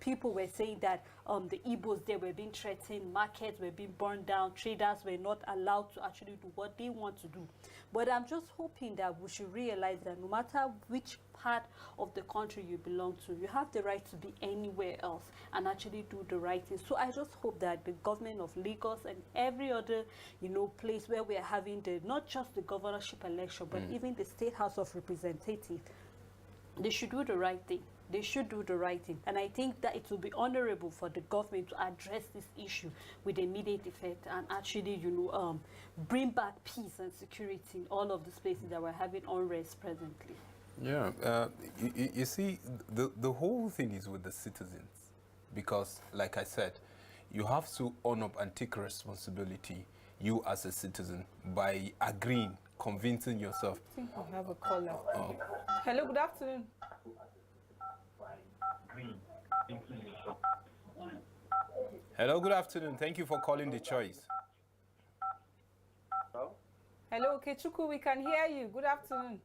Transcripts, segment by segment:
people were saying that the Igbos, they were being threatened, markets were being burned down, traders were not allowed to actually do what they want to do. But I'm just hoping that we should realize that no matter which part of the country you belong to, you have the right to be anywhere else and actually do the right thing. So I just hope that the government of Lagos and every other, place where we are having not just the governorship election, but even the State House of Representatives, they should do the right thing. They should do the right thing. And I think that it will be honorable for the government to address this issue with immediate effect and actually, bring back peace and security in all of these places that we're having unrest presently. Yeah, you see, the whole thing is with the citizens. Because, like I said, you have to own up and take responsibility, you as a citizen, by agreeing, convincing yourself. I think we have a caller. Oh. Hello, good afternoon. Hello, good afternoon. Thank you for calling The Choice. Hello? Hello, Okechukwu, we can hear you. Good afternoon.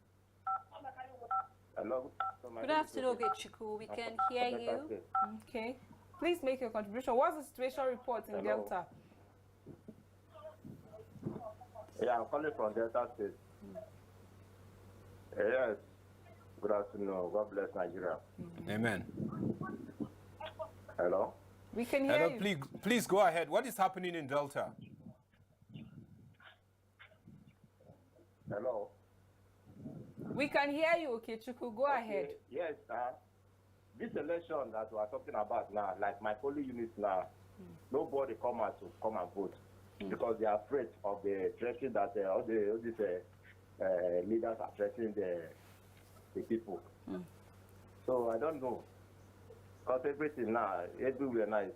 Hello. Good afternoon, Okechukwu. We can hear you. Okay. Please make your contribution. What's the situation report in Delta? Yeah, I'm calling from Delta State. Yes. Good afternoon. God bless Nigeria. Amen. Hello? We can hear you. Please go ahead. What is happening in Delta? Hello? We can hear you, Okechukwu. Go ahead. Yes, this election that we are talking about now, like my polling unit now, nobody come out to come and vote because they are afraid of the threatening that all these leaders are threatening the people. So I don't know. Because everything now, everywhere now is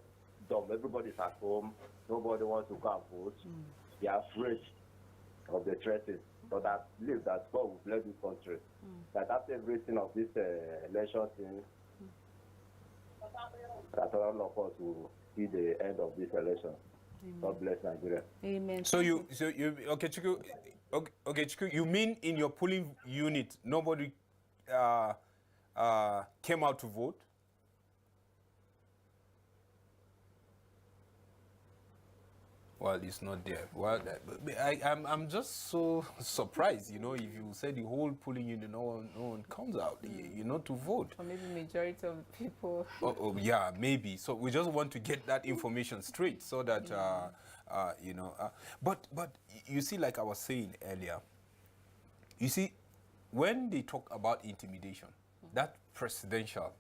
dumb. Everybody's at home. Nobody wants to go and vote. They are afraid of the threats. But I believe that God will bless this country. That after everything of this election thing, that all of us will see the end of this election. Amen. God bless Nigeria. Amen. So you okay, Chiku, you mean in your polling unit nobody came out to vote? Well, it's not there. Well, I'm just so surprised, if you say the whole polling unit, no one comes out, to vote. Or maybe majority of people. Oh, yeah, maybe. So we just want to get that information straight so that, but you see, like I was saying earlier, you see, when they talk about intimidation, that presidential,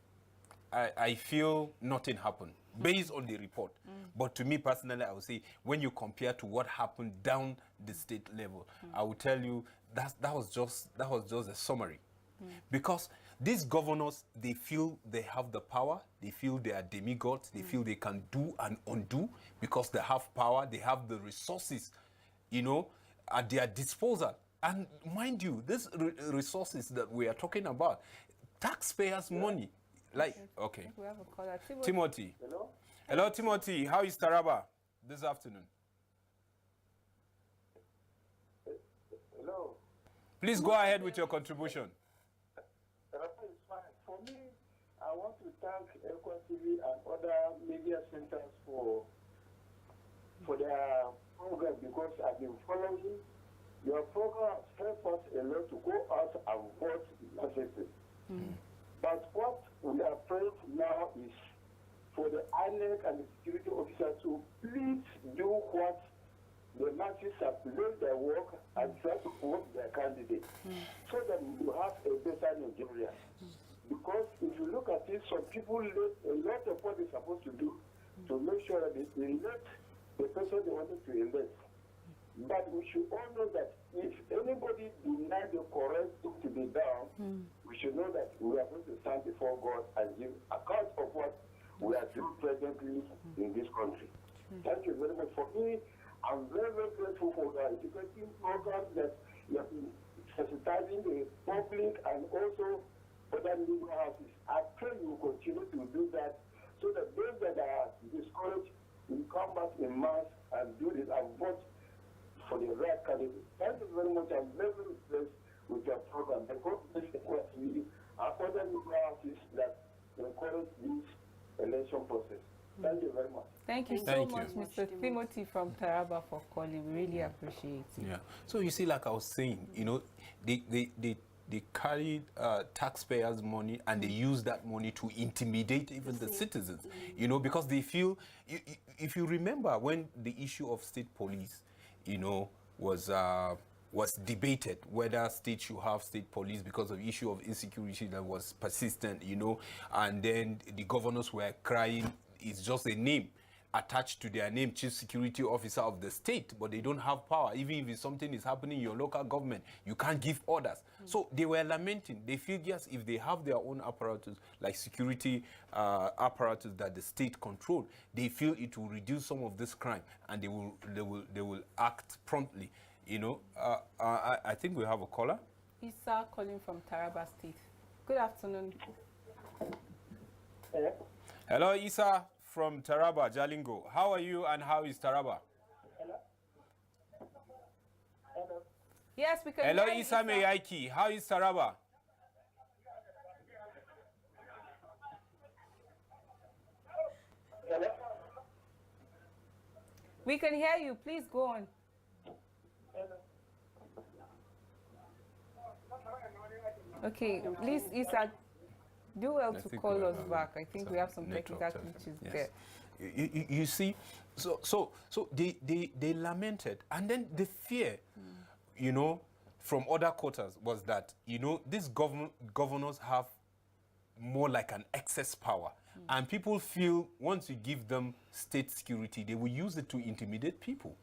I feel nothing happened based on the report. But to me personally, I would say when you compare to what happened down the state level, I would tell you that was just a summary. Because these governors, they feel they have the power, they feel they are demigods, they feel they can do and undo because they have power, they have the resources, at their disposal. And mind you, these resources that we are talking about, taxpayers' money. Okay. We have a caller. Timothy. Hello? Hello, Timothy. How is Taraba this afternoon? Hello? Please go ahead with your contribution. Taraba is fine. For me, I want to thank Ekwan TV and other media centers for their program because I've been following. Your program has helped us a lot to go out and vote massively. But what we are praying now is for the INEC and the security officers to please do what the masses have learned their work and try to vote their candidate so that we will have a better Nigeria. Because if you look at it, some people let a lot of what they're supposed to do to make sure that they elect the person they wanted to elect. But we should all know that if anybody denies the correct thing to be done, we should know that we are going to stand before God and give account of what we are doing presently in this country. Thank you very much. For me, I'm very, very grateful for the educating programs that you have been sensitizing the public and also other legal houses. I pray you will continue to do that so that those that are discouraged will come back in mass and do this and vote for the right candidate. Thank you very much. I'm very, very impressed with your program. The God bless the country and other legal houses that encourage this election. election process. Thank you very much. Thank you so Thank you. much, Mr. Timothy from Taraba, for calling. We really appreciate it. Yeah. So you see, like I was saying, you know, they carry taxpayers' money and they use that money to intimidate even the citizens, you know, because they feel, if you remember when the issue of state police, you know, was debated whether states should have state police because of issue of insecurity that was persistent, you know, and then the governors were crying, it's just a name attached to their name, chief security officer of the state, but they don't have power. Even if something is happening in your local government, you can't give orders. So they were lamenting. They feel, yes, if they have their own apparatus, like security apparatus that the state control, they feel it will reduce some of this crime, and they will act promptly. You know, I think we have a caller. Isa calling from Taraba State. Good afternoon. Hello? Hello, Isa from Taraba, Jalingo. How are you and how is Taraba? Hello? Hello? Yes, we can Hello, hear you, Isa Meyaiki. How is Taraba? Hello? We can hear you. Please go on. Okay, please, Isa, do well to think call we us have back. I think we have some network technical challenges. glitches Yes. there. You see, so they lamented, and then the fear, you know, from other quarters was that, you know, these governors have more like an excess power, and people feel once you give them state security, they will use it to intimidate people.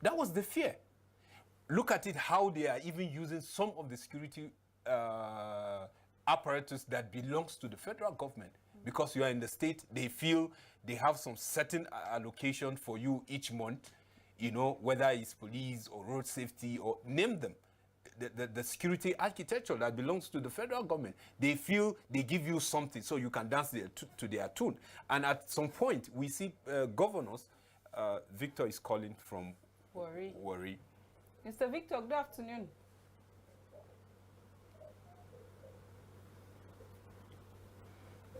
That was the fear. Look at it, how they are even using some of the security apparatus that belongs to the federal government. Because you are in the state, they feel they have some certain allocation for you each month, you know, whether it's police or road safety or name them. The security architecture that belongs to the federal government, they feel they give you something so you can dance to their tune. And at some point, we see governors, Victor is calling from Warri. Mr. Victor, good afternoon.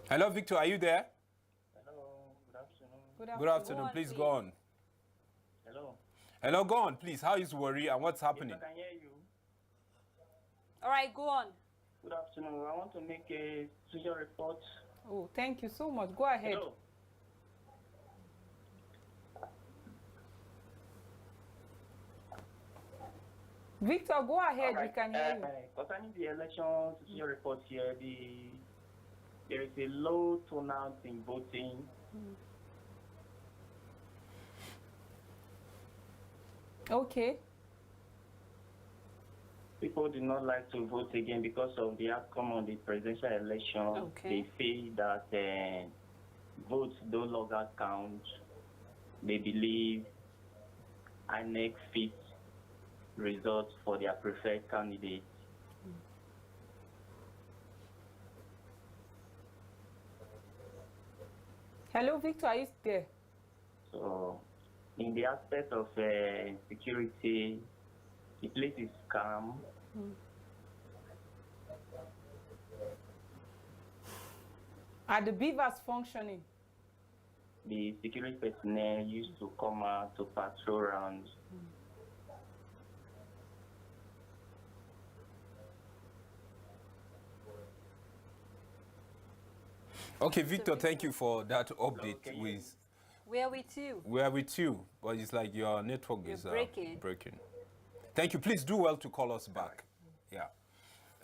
Hello, Victor, are you there? Hello, good afternoon. Good afternoon, please go on. Hello. Hello, go on, please. How is Warri and what's happening? Yes, I can hear you. All right, go on. Good afternoon. I want to make a social report. Oh, thank you so much. Go ahead. Hello. Victor, go ahead. We can hear you. Concerning the election social report here, there is a low turnout in voting. Okay. People do not like to vote again because of the outcome of the presidential election. Okay. They feel that votes no longer count. They believe INEC fits results for their preferred candidate. Hello, Victor, are you there? So, in the aspect of security, the place is calm. Are the beavers functioning? The security personnel used to come out to patrol around. Okay, Victor, thank you for that update. Okay. We're with you. We are with you, but it's like your network You're is breaking. Thank you. Please do well to call us back. Yeah.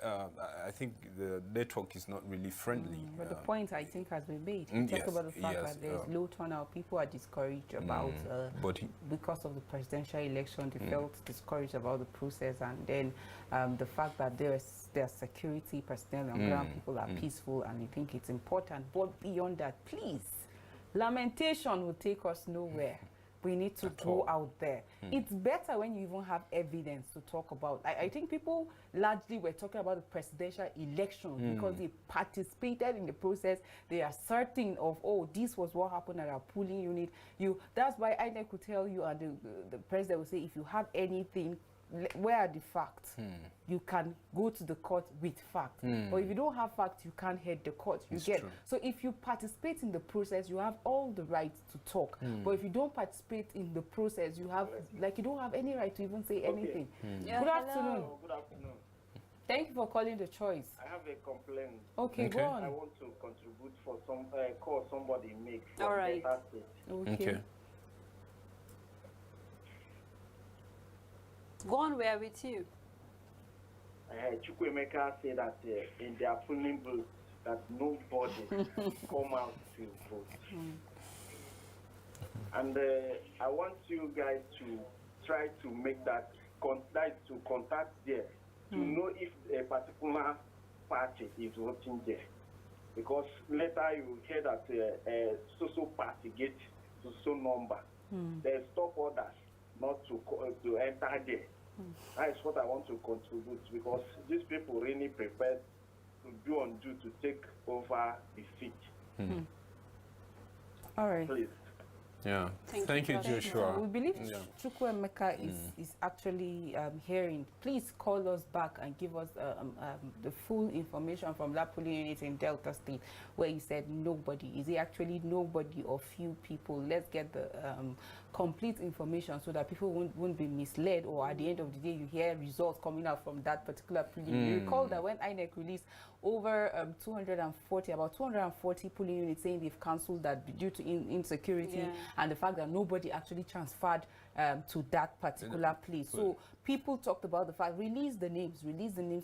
I think the network is not really friendly. But the point, I think, has been made. We talk yes, about the fact yes, that there's low turnout. People are discouraged about, But because of the presidential election, they felt discouraged about the process. And then the fact that there's security personnel on ground, people are peaceful, and you think it's important. But beyond that, please, lamentation will take us nowhere. We need to go out there. It's better when you even have evidence to talk about. I think people largely were talking about the presidential election because they participated in the process. They are certain of, oh, this was what happened at our polling unit. That's why INEC could tell you, and the president will say, if you have anything, where are the facts? You can go to the court with facts. But if you don't have facts, you can't head the court. You It's get true. So if you participate in the process, you have all the right to talk. But if you don't participate in the process, you have you don't have any right to even say anything. Yeah, Good hello. afternoon. Good afternoon. Thank you for calling The Choice. I have a complaint. Okay, Okay. go I on. want to contribute for some call somebody make. from All right. Delta State. Okay. Go on, we're with you. Chukwuemeka said that in their polling booth that nobody come out to vote. And I want you guys to try to make that to contact there to know if a particular party is voting there. Because later you hear that so party get so number. They stop others not to enter there. That is what I want to contribute, because these people really prepared to do undo to take over the seat. All right. Please. Yeah. Thank you, Pastor. Joshua. We believe Yeah. Chukwuemeka is actually hearing. Please call us back and give us the full information from that polling unit in Delta State where he said nobody. Is it actually nobody or few people? Let's get the complete information so that people won't be misled, or at the end of the day you hear results coming out from that particular polling. You recall that when INEC released over about 240 polling units saying they've cancelled that due to insecurity, Yeah. and the fact that nobody actually transferred to that particular place. So people talked about the fact, release the names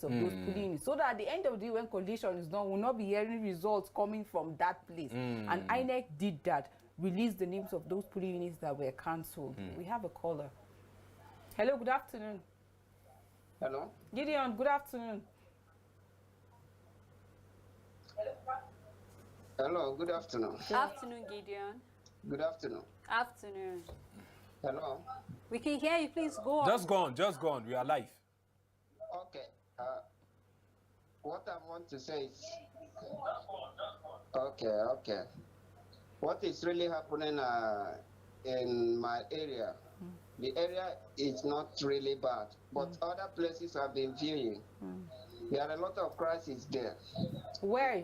of those polling units, so that at the end of the day, when coalition is done, we'll not be hearing results coming from that place. And INEC did that, released the names of those polling units that were cancelled. We have a caller. Hello, good afternoon. Hello. Gideon, good afternoon. Hello, good afternoon. Afternoon, Gideon. Good afternoon. Afternoon. Hello. We can hear you. Please go on. Just go on. We are live. Okay. What I want to say is, okay. What is really happening in my area? The area is not really bad, but other places have been viewing. There are a lot of crises there. Where?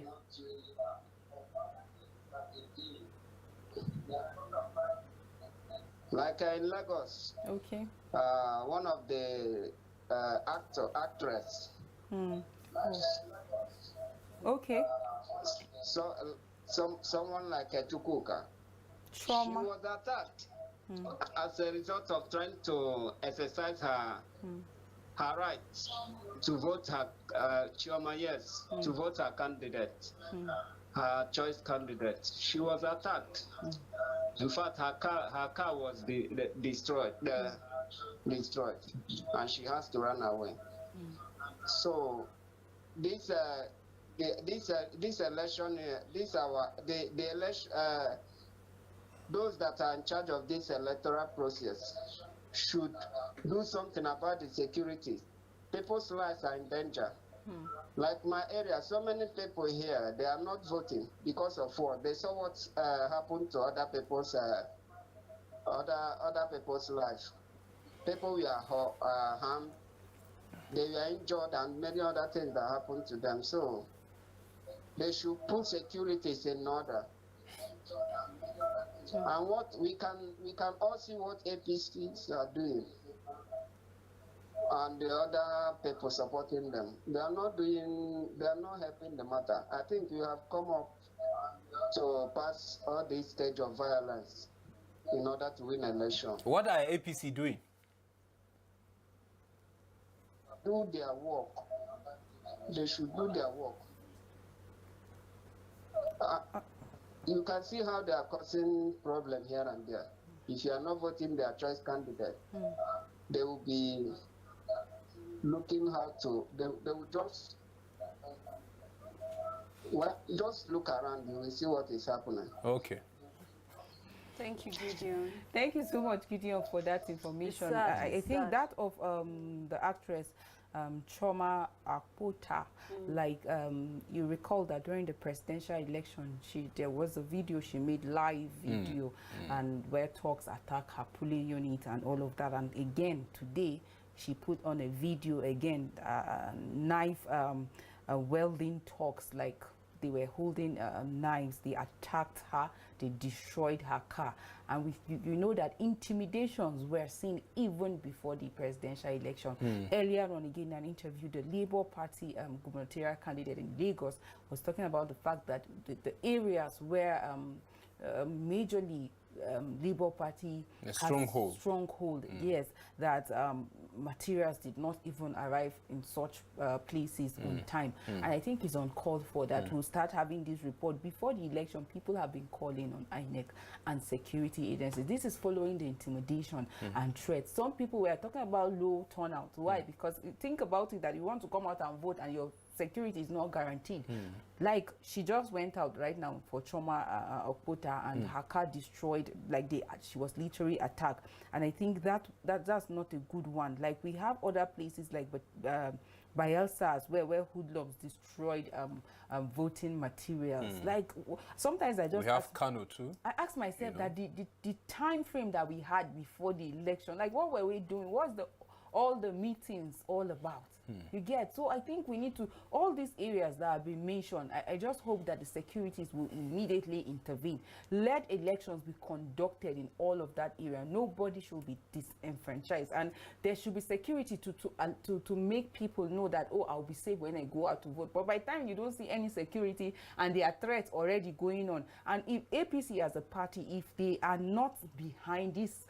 Like in Lagos, Okay. one of the actress. Okay. So, someone like Chukwuka, Trauma. she was attacked as a result of trying to exercise her right to vote her Chioma, yes, to vote her candidate, her choice candidate. She was attacked. In fact, her car was destroyed, and she has to run away. So this election, the election, those that are in charge of this electoral process should do something about the security. People's lives are in danger. Like my area, so many people here, they are not voting because of what they saw what happened to other people's lives. People were harmed, they were injured, and many other things that happened to them. So they should put securities in order. And what we can all see what APCs are doing, and the other people supporting them. They are not helping the matter. I think we have come up to pass all this stage of violence in order to win election. What are APC doing? Do their work. They should do their work. You can see how they are causing problem here and there. If you are not voting their choice candidate, they will be looking how to. They will just look around. You will see what is happening. Okay. Thank you, Gideon. Thank you so much, Gideon, for that information. It's sad, I it's think sad. that of the actress Chioma Akpota, you recall that during the presidential election, there was a video she made, live video, and where talks attack her polling unit and all of that. And again, today, she put on a video again, knife welding talks, like they were holding knives, they attacked her, they destroyed her car. And you know that intimidations were seen even before the presidential election. Earlier on, again, in an interview, the Labour Party gubernatorial candidate in Lagos was talking about the fact that the areas where majorly Labour Party a stronghold. Yes, that materials did not even arrive in such places on time. And I think it's uncalled for that we'll start having this report before the election. People have been calling on INEC and security agencies. This is following the intimidation and threats. Some people were talking about low turnout. Why? Because think about it, that you want to come out and vote and your security is not guaranteed. Like, she just went out right now for Choma Okpota, and her car destroyed. Like, she was literally attacked. And I think that's not a good one. Like, we have other places like Bayelsa, where hoodlums destroyed voting materials. Like, sometimes I just we have Kano too. I ask myself that the time frame that we had before the election, like, what were we doing? What's all the meetings all about? You get? So I think we need to, all these areas that have been mentioned, I just hope that the securities will immediately intervene. Let elections be conducted in all of that area. Nobody should be disenfranchised, and there should be security to make people know that, oh, I'll be safe when I go out to vote. But by the time you don't see any security and there are threats already going on, and if APC as a party, if they are not behind these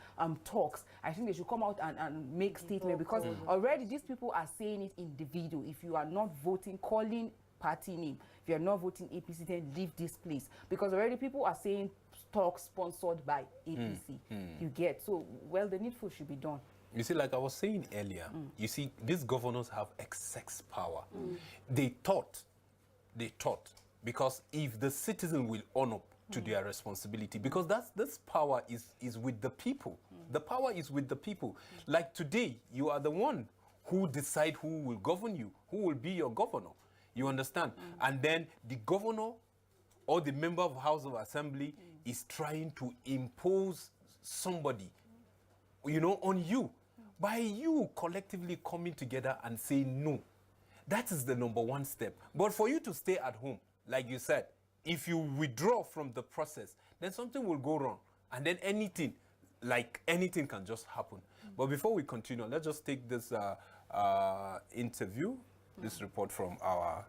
talks, I think they should come out and make statement, because already these people are saying it in the video. If you are not voting, calling party name, if you are not voting APC, then leave this place, because already people are saying talks sponsored by APC. You get? So, well, the needful should be done. You see, like I was saying earlier, you see, these governors have excess power. They thought, because if the citizen will own up to their responsibility, because this power is with the people. The power is with the people. Like today, you are the one who decide who will govern you, who will be your governor. You understand? And then the governor or the member of House of Assembly is trying to impose somebody, on you. By you collectively coming together and saying no. That is the number one step. But for you to stay at home, like you said, if you withdraw from the process, then something will go wrong. And then anything can just happen. But before we continue, let's just take this interview, this report from our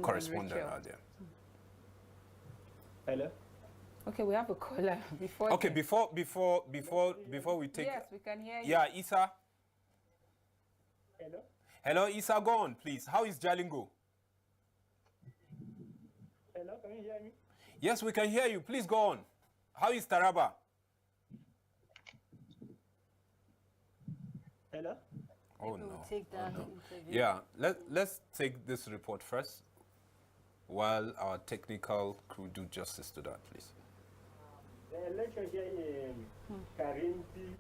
correspondent out there. Hello? Okay, we have a caller before. Okay, before we take. Yes, we can hear you. Yeah, Isa. Hello? Hello, Isa, go on, please. How is Jalingo? Hello, can you hear me? Yes, we can hear you. Please go on. How is Taraba? Hello? Oh, We'll no. take that interview. Yeah, let's take this report first while our technical crew do justice to that, please. The election here in Karimpi.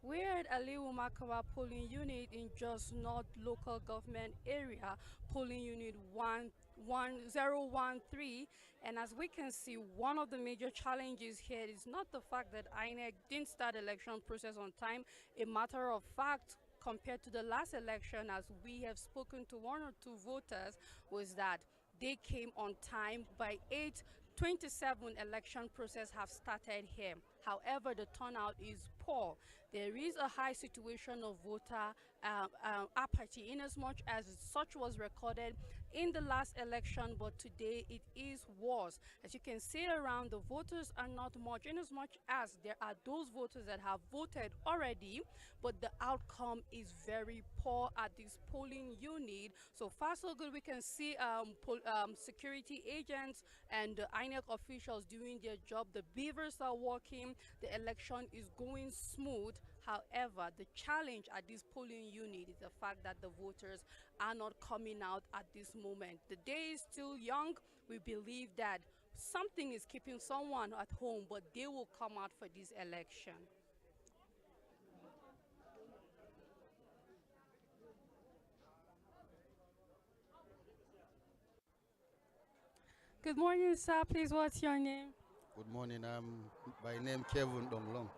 We're at Aliyu Makawa polling unit in Jos North local government area, polling unit 11013. And as we can see, one of the major challenges here is not the fact that INEC didn't start election process on time. A matter of fact, compared to the last election, as we have spoken to one or two voters, was that they came on time. By 8:27, election process have started here. However, the turnout is poor. There is a high situation of voter apathy, in as much as such was recorded in the last election, but today it is worse. As you can see around, the voters are not much, in as much as there are those voters that have voted already, but the outcome is very poor at this polling unit. So far so good. We can see security agents and INEC officials doing their job. The beavers are working. The election is going smooth. However, the challenge at this polling unit is the fact that the voters are not coming out at this moment. The day is still young. We believe that something is keeping someone at home, but they will come out for this election. Good morning, sir. Please, what's your name? Good morning. I'm by name Kevin Donglong.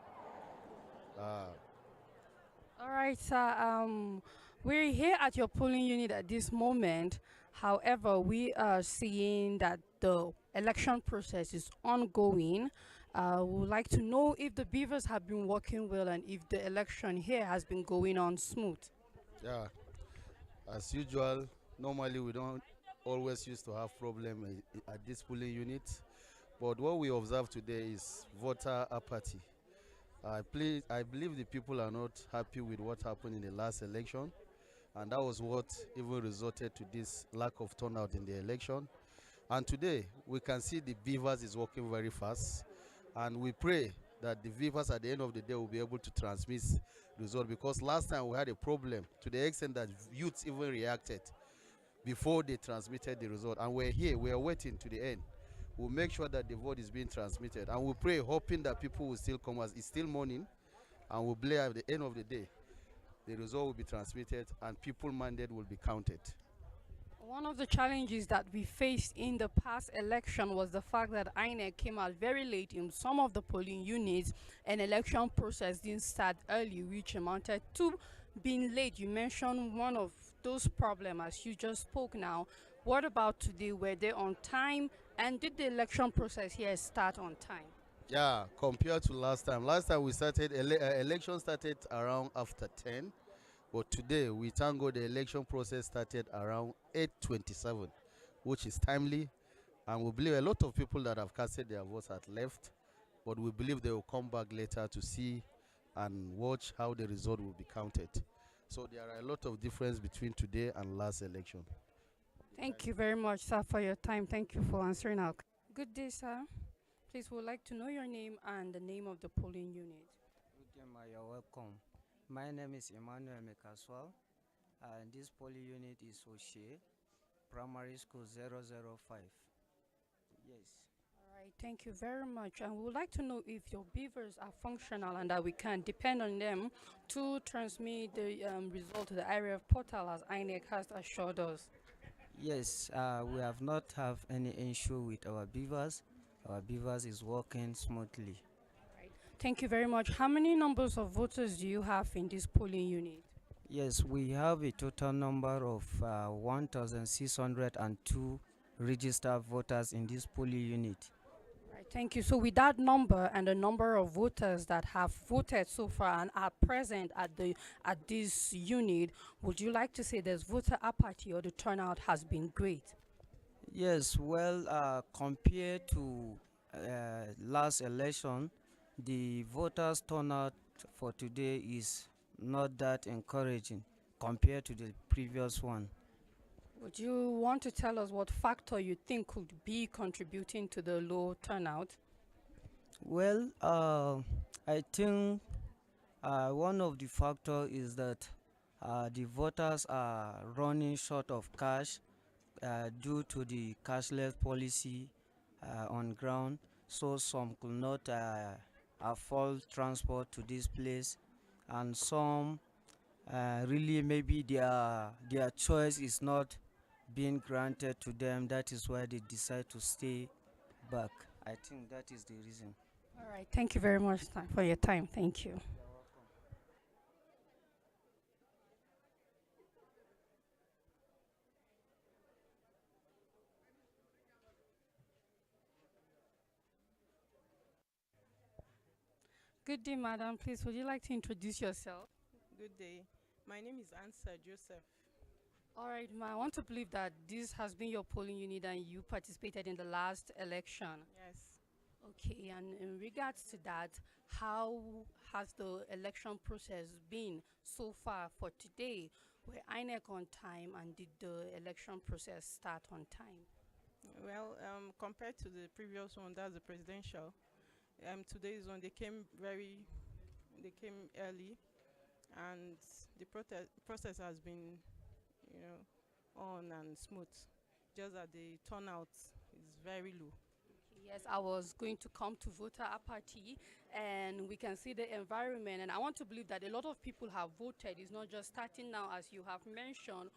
All right, sir. We're here at your polling unit at this moment. However, we are seeing that the election process is ongoing. We would like to know if the beavers have been working well and if the election here has been going on smooth. Yeah, as usual, normally we don't always used to have problem at this polling unit, but what we observe today is voter apathy. I believe the people are not happy with what happened in the last election, and that was what even resulted to this lack of turnout in the election. And today, we can see the beavers is working very fast, and we pray that the beavers at the end of the day will be able to transmit result, because last time we had a problem to the extent that youths even reacted before they transmitted the result, and we're here, we're waiting to the end. We'll make sure that the vote is being transmitted, and we pray, hoping that people will still come as it's still morning, and we'll believe at the end of the day the result will be transmitted and people mandate will be counted. One of the challenges that we faced in the past election was the fact that INEC came out very late in some of the polling units and election process didn't start early, which amounted to being late. You mentioned one of those problems as you just spoke now. What about today? Were they on time? And did the election process here start on time? Yeah, compared to last time. Last time we started, election started around after 10. But today, we thank God the election process started around 8:27, which is timely. And we believe a lot of people that have casted their votes had left, but we believe they will come back later to see and watch how the result will be counted. So there are a lot of difference between today and last election. Thank you very much, sir, for your time. Thank you for answering our. Good day, sir. Please, we would like to know your name and the name of the polling unit. Good day, ma, you're welcome. My name is Emmanuel Mekaswal, and this poly unit is Oshe, Primary School 005. Yes. All right, thank you very much. And we would like to know if your beavers are functional and that we can depend on them to transmit the result to the area portal as INEC has assured us. Yes, we have not have any issue with our beavers. Our beavers is working smoothly. Thank you very much. How many numbers of voters do you have in this polling unit? Yes, we have a total number of 1,602 registered voters in this polling unit. Right, thank you. So with that number and the number of voters that have voted so far and are present at this unit, would you like to say there's voter apathy or the turnout has been great? Yes, well, compared to last election, the voters turnout for today is not that encouraging compared to the previous one. Would you want to tell us what factor you think could be contributing to the low turnout? Well, I think one of the factors is that the voters are running short of cash due to the cashless policy on ground, so some could not afford transport to this place, and some really maybe their choice is not being granted to them. That is why they decide to stay back. I think that is the reason. All right, thank you very much for your time. Thank you. Good day, madam. Please, would you like to introduce yourself? Good day. My name is Ansa Joseph. All right, ma. I want to believe that this has been your polling unit and you participated in the last election. Yes. Okay, and in regards to that, how has the election process been so far for today? Were INEC on time and did the election process start on time? Well, compared to the previous one, that's the presidential. Today's one, they came early, and the process has been, on and smooth. Just that the turnout is very low. Yes, I was going to come to voter apathy, and we can see the environment, and I want to believe that a lot of people have voted. It's not just starting now, as you have mentioned.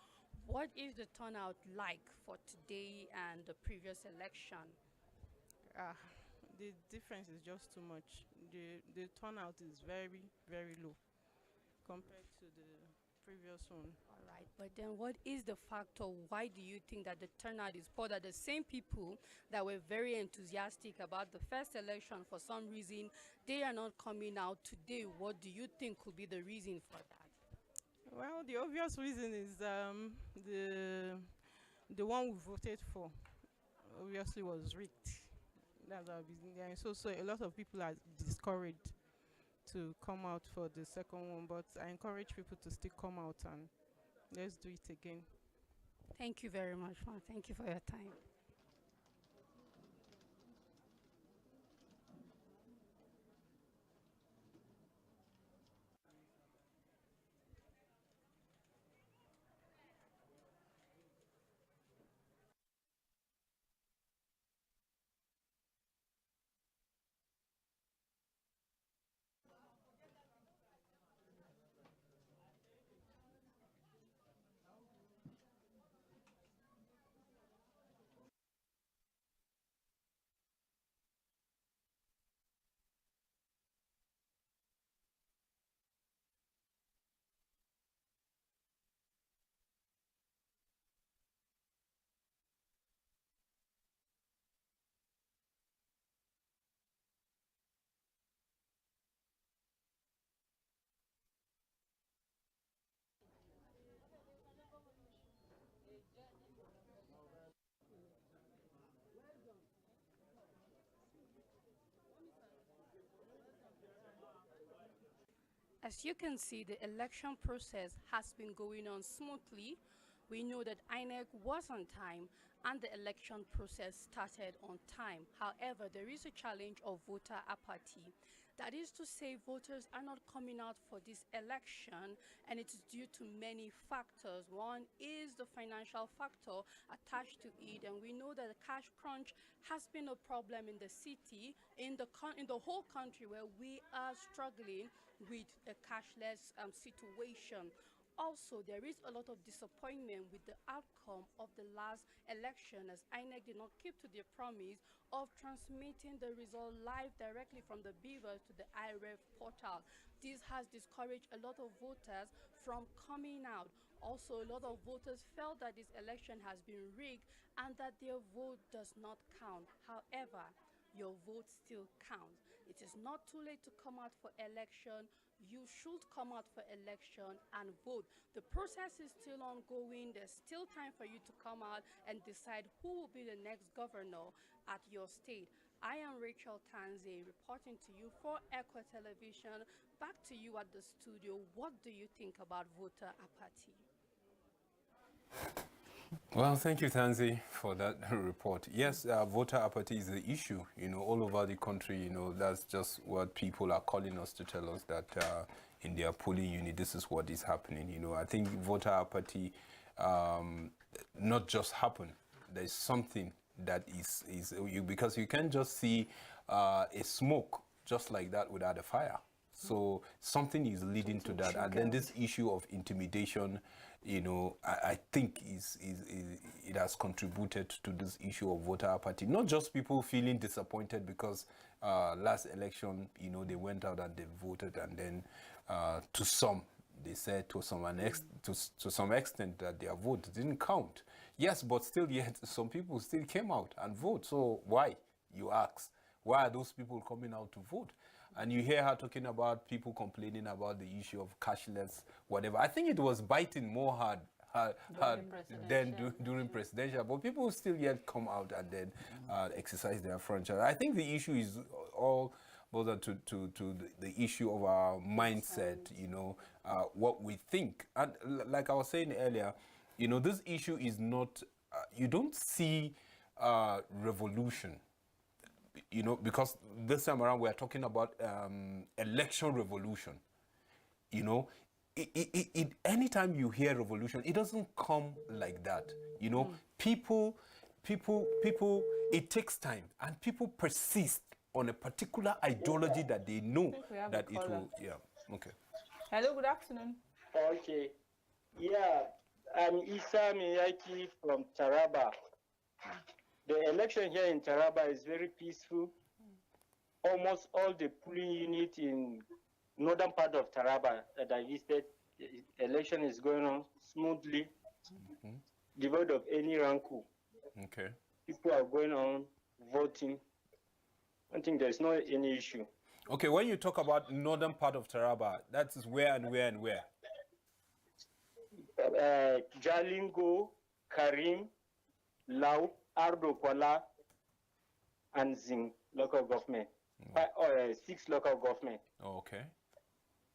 What is the turnout like for today and the previous election? The difference is just too much. The turnout is very, very low compared to the previous one. All right, but then what is the factor? Why do you think that the turnout is poor? That the same people that were very enthusiastic about the first election, for some reason, they are not coming out today. What do you think could be the reason for that? Well, the obvious reason is the one we voted for obviously was rigged. That's our business. And so a lot of people are discouraged to come out for the second one, but I encourage people to still come out and let's do it again. Thank you very much, Ma. Thank you for your time. As you can see, the election process has been going on smoothly. We know that INEC was on time and the election process started on time. However, there is a challenge of voter apathy. That is to say, voters are not coming out for this election, and it is due to many factors. One is the financial factor attached to it, and we know that the cash crunch has been a problem in the city, in the whole country, where we are struggling with a cashless situation. Also, there is a lot of disappointment with the outcome of the last election, as INEC did not keep to their promise of transmitting the result live directly from the Beaver to the IREF portal. This has discouraged a lot of voters from coming out. Also, a lot of voters felt that this election has been rigged and that their vote does not count. However, your vote still counts. It is not too late to come out for election. You should come out for election and vote. The process is still ongoing. There's still time for you to come out and decide who will be the next governor at your state. I am Rachel Tanze, reporting to you for Equa Television. Back to you at the studio. What do you think about voter apathy? Well, thank you, Tanzi, for that report. Yes, voter apathy is the issue, all over the country. That's just what people are calling us to tell us that in their polling unit, this is what is happening. I think voter apathy not just happen. There's something that is because you can't just see a smoke just like that without a fire. So something is leading to that, and then this issue of intimidation, I think it has contributed to this issue of voter apathy. Not just people feeling disappointed because last election, they went out and they voted, and then to some, they said to some extent that their vote didn't count. Yes, but still, yet some people still came out and vote. So why, you ask? Why are those people coming out to vote? And you hear her talking about people complaining about the issue of cashless, whatever. I think it was biting more hard than during presidential, but people still yet come out and then exercise their franchise. I think the issue is all bothered to the issue of our mindset, what we think. And like I was saying earlier, this issue is not, you don't see revolution. Because this time around we're talking about election revolution. Anytime you hear revolution, it doesn't come like that. People, it takes time, and people persist on a particular ideology that they know that it will. Yeah. Okay. Hello. Good afternoon. Okay. Yeah, I'm Isa Miyaki from Taraba. The election here in Taraba is very peaceful. Almost all the polling units in northern part of Taraba that I visited, the election is going on smoothly, devoid of any rancor. Okay. People are going on voting. I think there's no any issue. Okay, when you talk about northern part of Taraba, that is where and where and where? Jalingo, Karim, Lau, Ardo Kwala, and Zing local government. 6 local government. Oh, okay.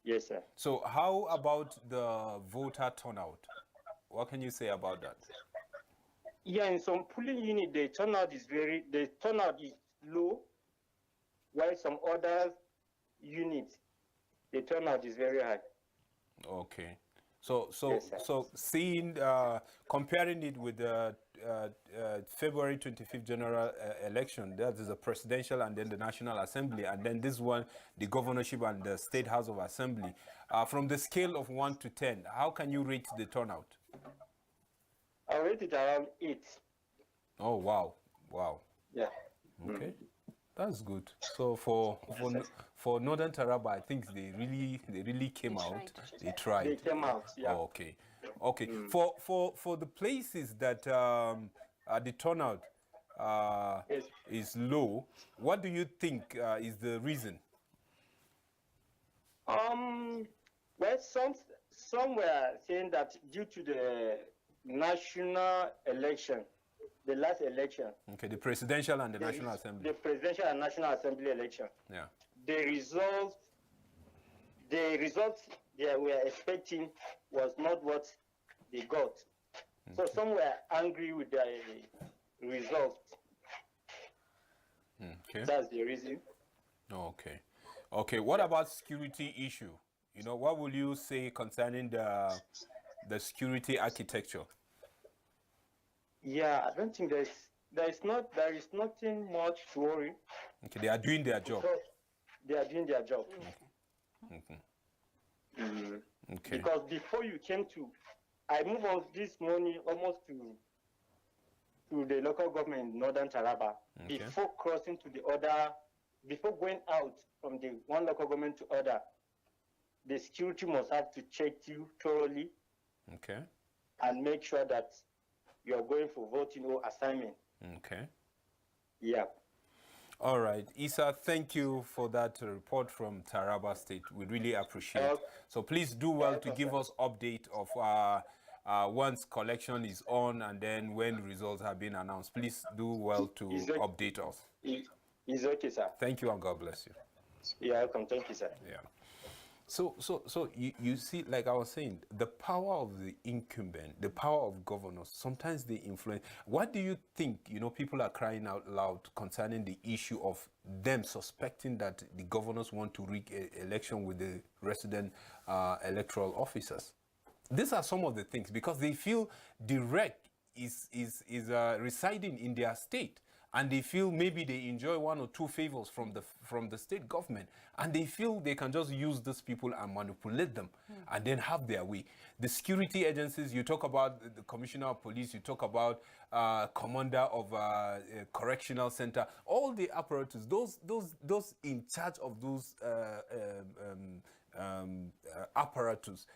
Yes, sir. So how about the voter turnout? What can you say about that? Yeah, in some polling unit, the turnout is low, while some other units, the turnout is very high. Okay. So Yes, sir. so seeing comparing it with the February 25th general election, that is the presidential and then the National Assembly, and then this one, the governorship and the State House of Assembly. From the scale of 1 to 10, how can you rate the turnout? I rate it around 8. Oh wow, wow. Yeah. Okay, that's good. So for Northern Taraba, I think they really came out. They tried. They came out. Yeah. Oh, okay. Okay. For the places that the turnout is low, what do you think is the reason? Well, some were saying that due to the national election, the last election. Okay, the presidential and the National Assembly. The presidential and National Assembly election. Yeah. The results they were expecting was not what they got. So some were angry with the results. Okay. That's the reason. Okay. Okay. What about security issue? You know, what will you say concerning the security architecture? Yeah, I don't think there is nothing much to worry. Okay, they are doing their job. They are doing their job. Okay. Because before you came to, I moved on this morning almost to the local government in Northern Taraba. Okay. Before crossing to the other, before going out from the one local government to other, the security must have to check you thoroughly. Okay. And make sure that you are going for voting or assignment. Okay. Yeah. All right. Isa, thank you for that report from Taraba State. We really appreciate it. So please do well to give us update of once collection is on and then when results have been announced. Please do well to update us. It's okay, sir. Thank you and God bless you. You're welcome. Thank you, sir. Yeah. So you see, like I was saying, the power of the incumbent, the power of governors, sometimes they influence. What do you think, people are crying out loud concerning the issue of them suspecting that the governors want to rig election with the resident electoral officers? These are some of the things, because they feel the rec is residing in their state. And they feel maybe they enjoy 1 or 2 favors from the state government, and they feel they can just use these people and manipulate them and then have their way. The security agencies, you talk about the commissioner of police, you talk about commander of correctional center, all the apparatus, those in charge of those apparatus,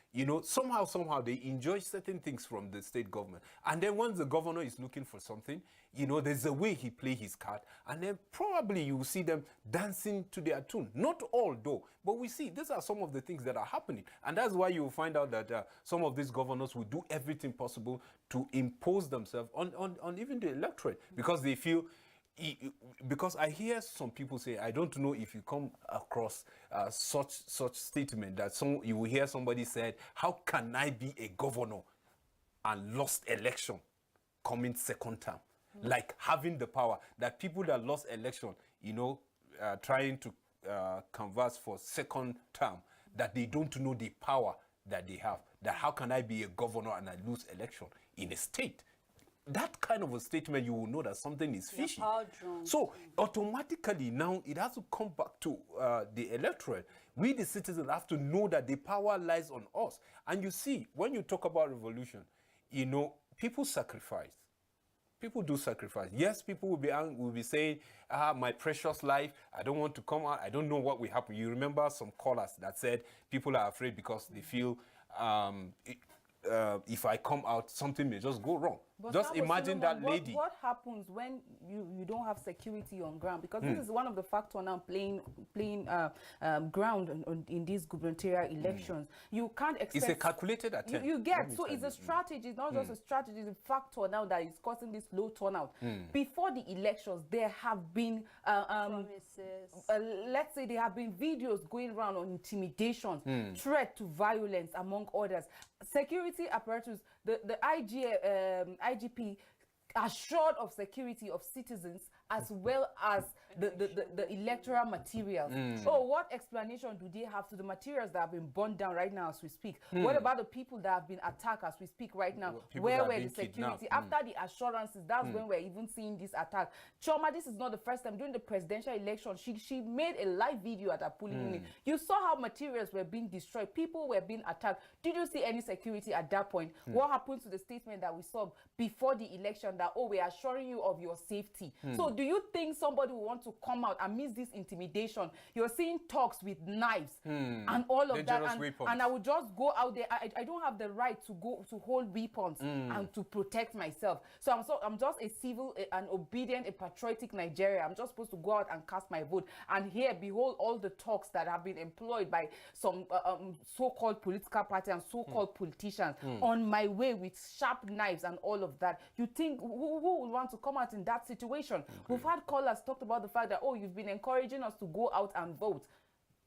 somehow they enjoy certain things from the state government. And then once the governor is looking for something, there's a way he play his card, and then probably you will see them dancing to their tune. Not all though, but we see these are some of the things that are happening. And that's why you will find out that some of these governors will do everything possible to impose themselves on even the electorate, because they feel, because I hear some people say, I don't know if you come across such statement that you will hear somebody said, how can I be a governor and lost election coming second term? Like having the power, that people that lost election, trying to converse for second term, that they don't know the power that they have. That how can I be a governor and I lose election in a state? That kind of a statement, you will know that something is fishy. So automatically now it has to come back to the electorate. We the citizens have to know that the power lies on us. And you see, when you talk about revolution, people sacrifice. people do sacrifice. Yes, people will be saying, my precious life, I don't want to come out, I don't know what will happen. You remember some callers that said people are afraid because they feel if I come out, something may just go wrong. But Just imagine that lady. What happens when you don't have security on ground? Because this is one of the factors now playing ground in these gubernatorial elections. You can't expect. It's a calculated attempt. You get, so it's a strategy. It's not just a strategy. It's a factor now that is causing this low turnout. Before the elections, there have been let's say there have been videos going around on intimidations, threat to violence, among others. Security apparatus, the IGP assured of security of citizens as well as the electoral materials. Oh, what explanation do they have to the materials that have been burned down right now as we speak? What about the people that have been attacked as we speak right now? Where were the security? After the assurances, that's when we're even seeing this attack. Choma, this is not the first time. During the presidential election, she made a live video at a polling unit. You saw how materials were being destroyed. People were being attacked. Did you see any security at that point? What happened to the statement that we saw before the election that, oh, we are assuring you of your safety? So do you think somebody will want to come out amidst this intimidation? You're seeing talks with knives and all of that, and I would just go out there. I don't have the right to go to hold weapons and to protect myself. So I'm just a civil, an obedient, a patriotic Nigerian. I'm just supposed to go out and cast my vote. And here, behold, all the talks that have been employed by some so-called political party and so-called politicians on my way with sharp knives and all of that. You think who would want to come out in that situation? We've had callers talked about the fact that, oh, you've been encouraging us to go out and vote.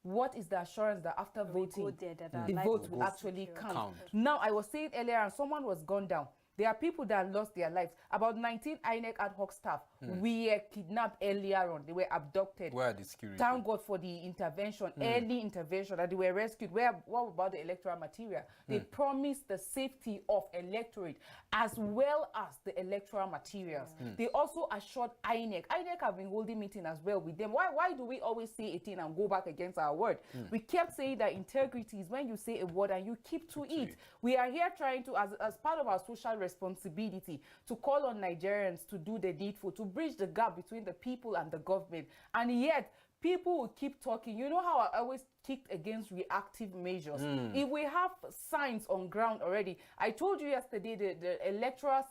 What is the assurance that after voting, the vote will actually count? Now, I was saying earlier, and someone was gunned down. There are people that lost their lives. About 19 INEC ad hoc staff were kidnapped earlier on. They were abducted. Where are the security? Thank God for the intervention, early intervention, that they were rescued. What about the electoral material? They promised the safety of electorate as well as the electoral materials. They also assured INEC. INEC have been holding meeting as well with them. Why do we always say a thing and go back against our word? We kept saying that integrity is when you say a word and you keep to it. We are here trying to, as part of our social responsibility, to call on Nigerians to do the needful, to bridge the gap between the people and the government. And yet, people will keep talking. You know how I always kicked against reactive measures. If we have signs on ground already, I told you yesterday the electoral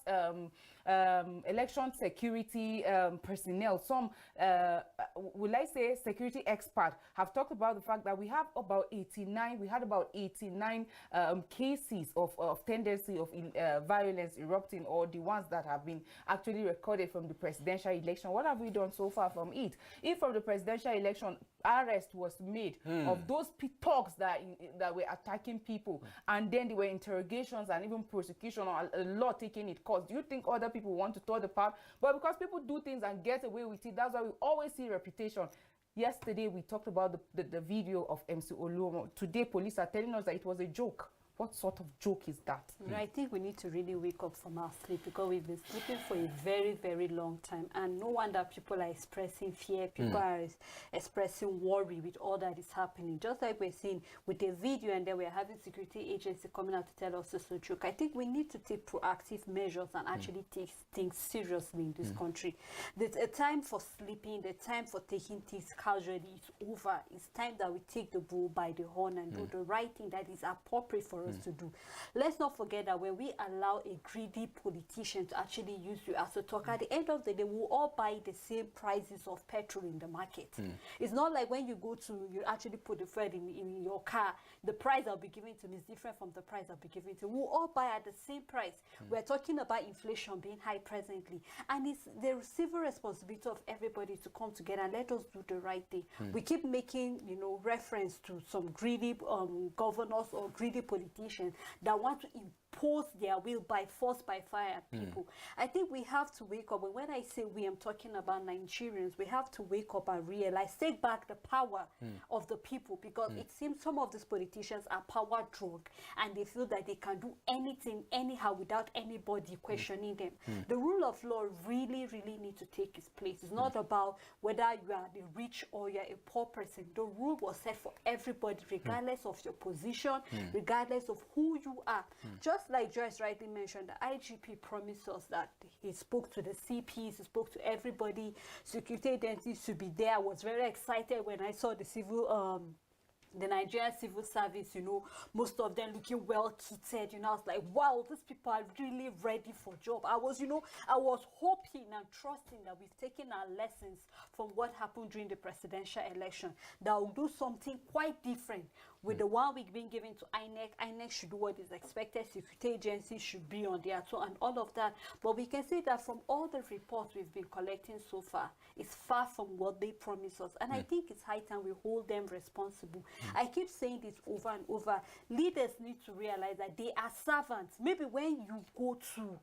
election security personnel, some will I say security experts, have talked about the fact that we have about 89. We had about 89 cases of tendency of violence erupting, or the ones that have been actually recorded from the presidential election. What have we done so far from it? If from the presidential election arrest was made of those talks that were attacking people, and then there were interrogations and even prosecution, or a lot taking its course, do you think other people want to throw the part? But because people do things and get away with it, that's why we always see reputation. Yesterday we talked about the video of MC Oluomo. Today police are telling us that it was a joke. What sort of joke is that? I think we need to really wake up from our sleep, because we've been sleeping for a very, very long time. And no wonder people are expressing fear. People are expressing worry with all that is happening. Just like we're seeing with the video, and then we're having security agency coming out to tell us it's a joke. I think we need to take proactive measures and actually take things seriously in this country. There's a time for sleeping, the time for taking things casually is over. It's time that we take the bull by the horn and do the right thing that is appropriate for us to do. Let's not forget that when we allow a greedy politician to actually use you as a talk, at the end of the day, we'll all buy the same prices of petrol in the market. It's not like when you go to, you actually put the fuel in your car, the price I'll be giving to me is different from the price I'll be giving to you. We'll all buy at the same price. We're talking about inflation being high presently, and it's the civil responsibility of everybody to come together and let us do the right thing. We keep making, reference to some greedy governors or greedy politicians that want to impose their will by force, by fire at people. I think we have to wake up. And when I say we, I'm talking about Nigerians. We have to wake up and realize, take back the power of the people, because it seems some of these politicians are power drunk and they feel that they can do anything anyhow without anybody questioning them. The rule of law really, really needs to take its place. It's not about whether you are the rich or you're a poor person. The rule was set for everybody, regardless of your position, regardless of who you are. Just just like Joyce rightly mentioned, the IGP promised us that he spoke to the CPs, he spoke to everybody, security agencies should be there. I was very excited when I saw the Nigerian civil service, you know, most of them looking well kitted, you know. I was like, wow, these people are really ready for job. I was hoping and trusting that we've taken our lessons from what happened during the presidential election, that will do something quite different. With the 1 week being given to INEC should do what is expected, security agencies should be on their toe and all of that. But we can see that from all the reports we've been collecting so far, it's far from what they promised us. And I think it's high time we hold them responsible. I keep saying this over and over. Leaders need to realize that they are servants. Maybe when you go to,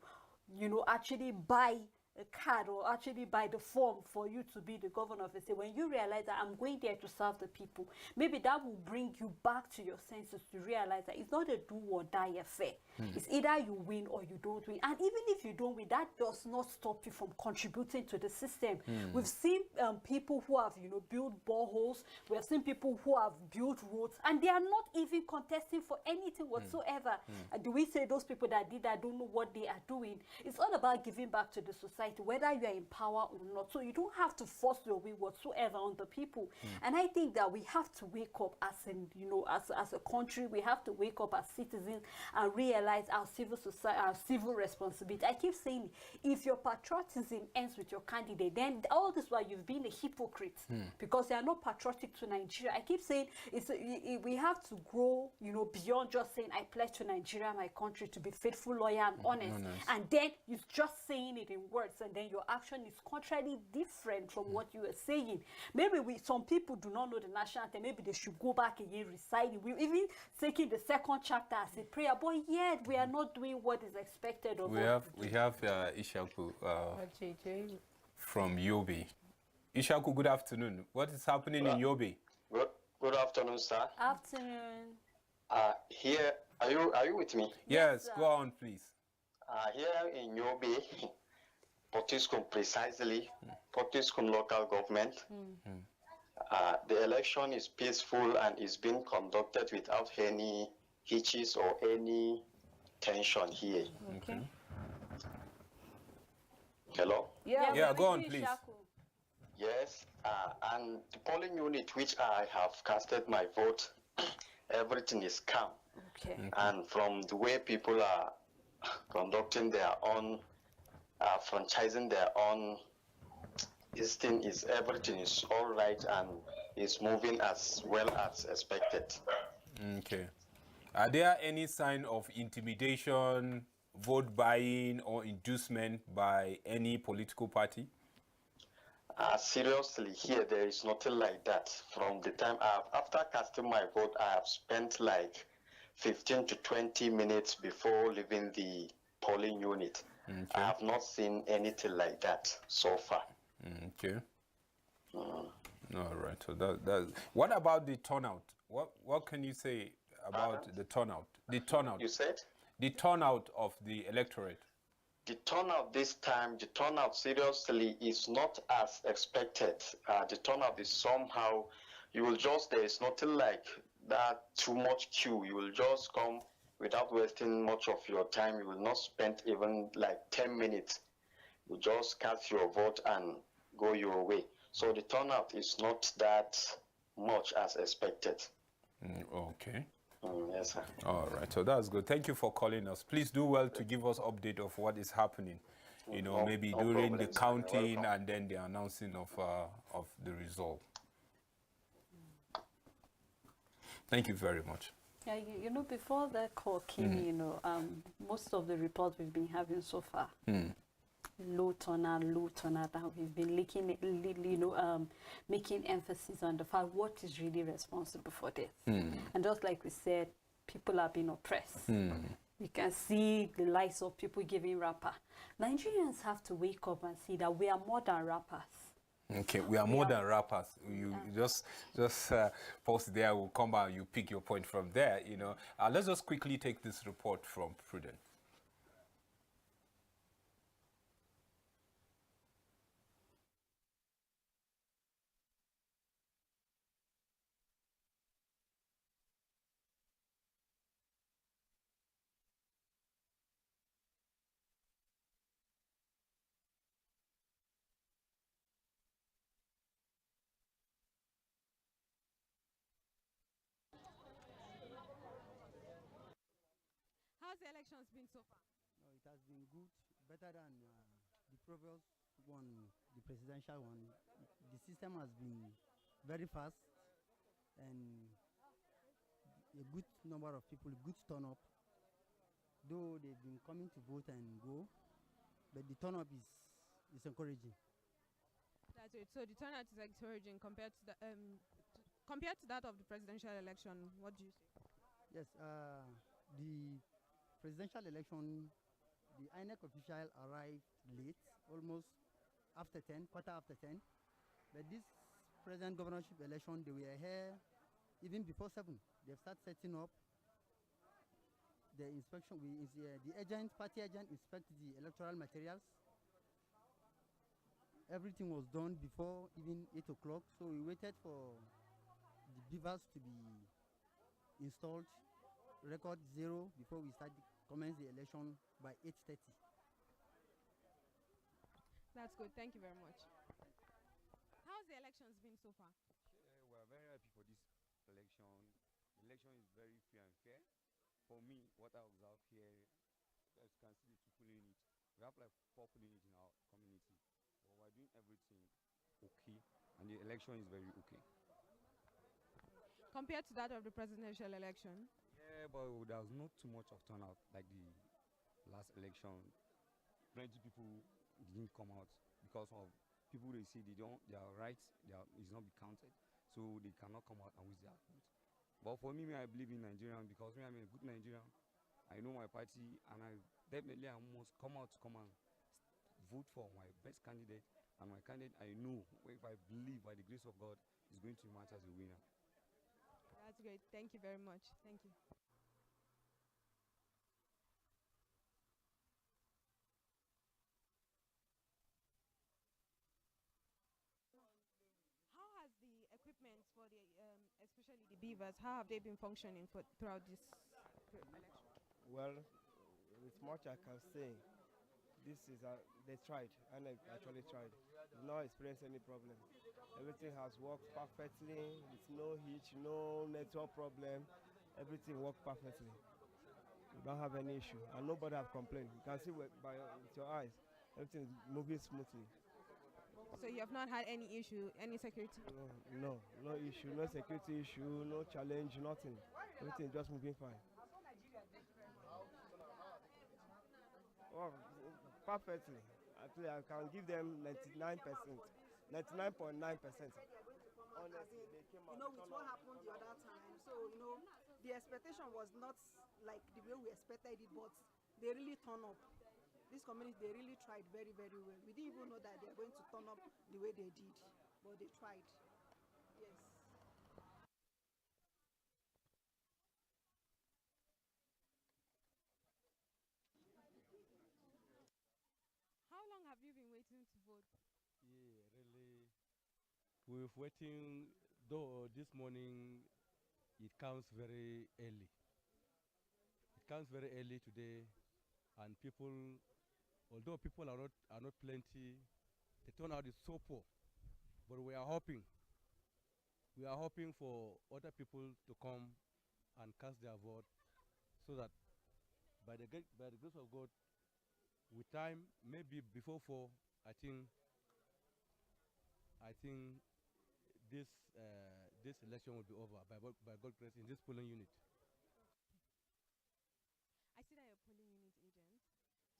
you know, actually buy a card or actually buy the form for you to be the governor of a state, when you realize that I'm going there to serve the people, maybe that will bring you back to your senses to realize that it's not a do or die affair. It's either you win or you don't win. And even if you don't win, that does not stop you from contributing to the system. We've seen people who have, you know, built boreholes. We have seen people who have built roads, and they are not even contesting for anything whatsoever. And do we say those people that did that don't know what they are doing? It's all about giving back to the society, whether you are in power or not. So you don't have to force your way whatsoever on the people. And I think that we have to wake up as a country. We have to wake up as citizens and realize our civil society, our civil responsibility. I keep saying, if your patriotism ends with your candidate, then all this while you've been a hypocrite because you are not patriotic to Nigeria. I keep saying we have to grow, you know, beyond just saying I pledge to Nigeria, my country, to be faithful, loyal, and honest. And then you're just saying it in words, and then your action is contrarily different from what you are saying. Maybe some people do not know the national anthem. Maybe they should go back again, recite it. We're even taking the second chapter as a prayer, but yet we are not doing what is expected of us. We have Ishaku from Yobe. Ishaku, good afternoon. What is happening in Yobe? Good afternoon, sir. Afternoon. Here, are you with me? Yes, go on, please. Here in Yobe, Potiskum precisely, Potiskum local government, the election is peaceful and is being conducted without any hitches or any tension here. Okay. Hello? Yeah, go on, please. Yes, and the polling unit which I have casted my vote, everything is calm. Okay. And from the way people are conducting their own, franchising their own, everything is all right and is moving as well as expected. Okay. Are there any sign of intimidation, vote buying, or inducement by any political party? Seriously, here there is nothing like that. From the time after casting my vote, I have spent like 15 to 20 minutes before leaving the polling unit. Okay. I have not seen anything like that so far. Okay. All right. So that. What about the turnout? What can you say about the turnout? The turnout. You said? The turnout of the electorate. The turnout this time, seriously is not as expected. The turnout is somehow, there is nothing like that too much queue. You will just come without wasting much of your time. You will not spend even like 10 minutes. You just cast your vote and go your way. So the turnout is not that much as expected. Okay. Yes, sir. All right, so that's good. Thank you for calling us. Please do well to give us update of what is happening. You know, maybe during the counting and then the announcing of the result. Thank you very much. Yeah, you know, before the call came, you know, most of the reports we've been having so far, low turnout, and we've been making emphasis on the fact what is really responsible for this. And just like we said, people are being oppressed. We can see the likes of people giving rapper. Nigerians have to wake up and see that we are more than rappers. Okay, we are more than rappers. You just pause there. We'll come back. You pick your point from there. You know, let's just quickly take this report from Prudent. How's the elections been so far? No, it has been good, better than the previous one, the presidential one. The system has been very fast and a good number of people, good turn up. Though they've been coming to vote and go, but the turn up is encouraging. That's it. So the turnout is encouraging compared to the compared to that of the presidential election. What do you say? Yes, the presidential election, the INEC official arrived late, almost after 10, quarter after 10. But this president governorship election, they were here even before 7. They've started setting up the inspection. The agent, party agent, inspect the electoral materials. Everything was done before even 8 o'clock. So we waited for the beavers to be installed, record 0 before we commence the election by 8:30. That's good. Thank you very much. How's the elections been so far? We're very happy for this election. The election is very free and fair. For me, what I observe here, as you can see, the 2 polling units. We have like 4 polling units in our community. But we're doing everything okay, and the election is very okay. Compared to that of the presidential election? Yeah, but there was not too much of turnout like the last election. Plenty people didn't come out because of people they see their rights is not be counted, so they cannot come out and use their vote. But for me, I believe in Nigerian because me, I'm a good Nigerian. I know my party, and I definitely I must come out to come and vote for my best candidate, and my candidate I know, if I believe by the grace of God, is going to emerge as a winner. That's great. Thank you very much. Thank you. How has the equipment for the, especially the beavers, how have they been functioning throughout this election? Well, with much I can say, this is they tried, and they actually tried. Did not experience any problem. Everything has worked perfectly, with no hitch, no network problem. Everything worked perfectly. We don't have any issue, and nobody have complained. You can see with your eyes, everything is moving smoothly. So you have not had any issue, any security? No issue, no security issue, no challenge, nothing. Everything is just moving fine. Oh, perfectly. Actually, I can give them 99%, 99.9%. Honestly, with what happened the other time, so the expectation was not like the way we expected it, but they really turned up. This community, they really tried very, very well. We didn't even know that they are going to turn up the way they did, but they tried. Yes. How long have you been waiting to vote? Yeah, really. We've waiting, though this morning it counts very early. It counts very early today, and people, although people are not plenty, the turnout is so poor. But we are hoping for other people to come and cast their vote, so that by the grace of God, with time, maybe before 4, I think this election will be over by God's grace in this polling unit. I see that you're a polling unit agent.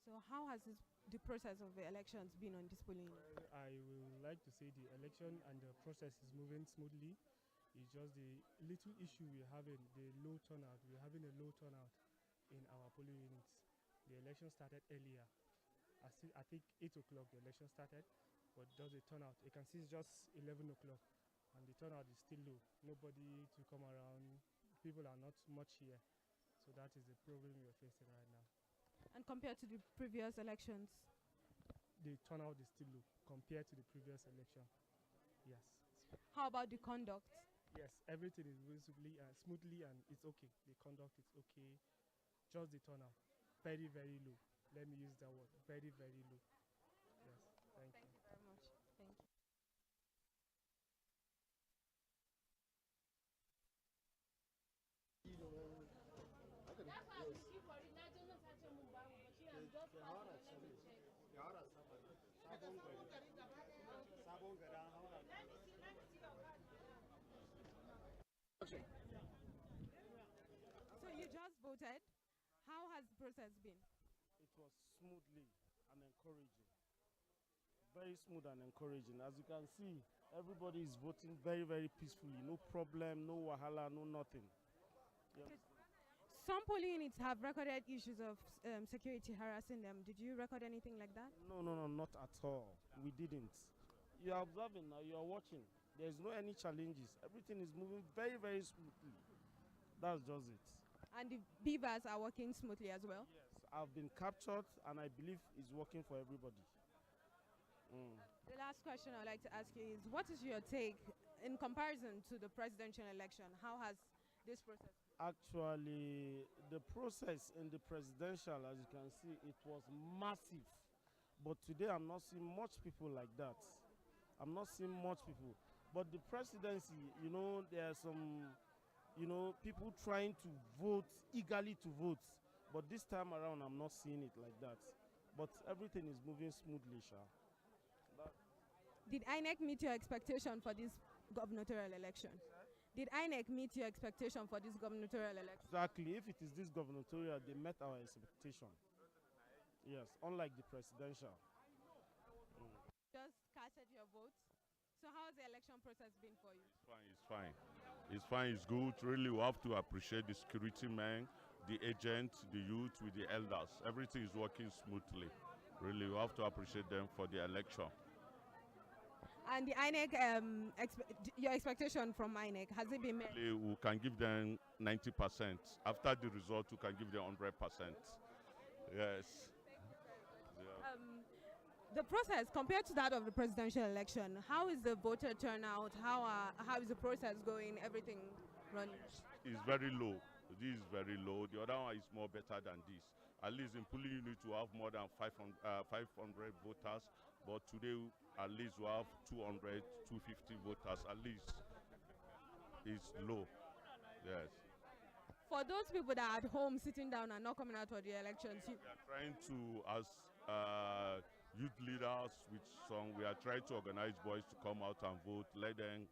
So how has the process of the elections been on this polling unit? I would like to say the election and the process is moving smoothly. It's just the little issue we're having, the low turnout. We're having a low turnout in our polling units. The election started earlier. I think 8 o'clock the election started, but just the turnout, you can see it's just 11 o'clock and the turnout is still low. Nobody to come around, people are not much here. So that is the problem we are facing right now. And compared to the previous elections? The turnout is still low compared to the previous election, yes. How about the conduct? Yes, everything is visibly smoothly and it's okay. The conduct is okay, just the turnout, very, very low. Let me use that word, very, very low. Yes, thank you. Thank you very much. Thank you. has the process been? It was smoothly and encouraging. Very smooth and encouraging. As you can see, everybody is voting very, very peacefully. No problem, no wahala, no nothing. Yes. Some polling units have recorded issues of security harassing them. Did you record anything like that? No, no, no, not at all. We didn't. You are observing now, you are watching. There is no any challenges. Everything is moving very, very smoothly. That's just it. And the beavers are working smoothly as well? Yes, I've been captured and I believe it's working for everybody. The last question I'd like to ask you is, what is your take in comparison to the presidential election? How has this process? Actually, the process in the presidential, as you can see, it was massive. But today I'm not seeing much people like that. I'm not seeing much people. But the presidency, you know, there are some, you know, people trying to vote, eagerly to vote. But this time around, I'm not seeing it like that. But everything is moving smoothly, Sha. Did INEC meet your expectation for this gubernatorial election? Did INEC meet your expectation for this gubernatorial election? Exactly. If it is this gubernatorial, they met our expectation. Yes, unlike the presidential. Just casted your vote. So how has the election process been for you? It's fine. It's fine. It's good. Really, we have to appreciate the security men, the agents, the youth with the elders. Everything is working smoothly. Really, we have to appreciate them for the election. And the INEC, your expectation from INEC, has it been met? Really, we can give them 90%. After the result, we can give them 100%. Yes. Yeah. The process, compared to that of the presidential election, how is the voter turnout? How is the process going? Everything running? It's very low. This is very low. The other one is more better than this. At least in polling unit, we have more than 500 voters. But today, at least we have 200, 250 voters. At least it's low. Yes. For those people that are at home sitting down and not coming out for the elections, we are trying to, as youth leaders with some, we are trying to organize boys to come out and vote. Let them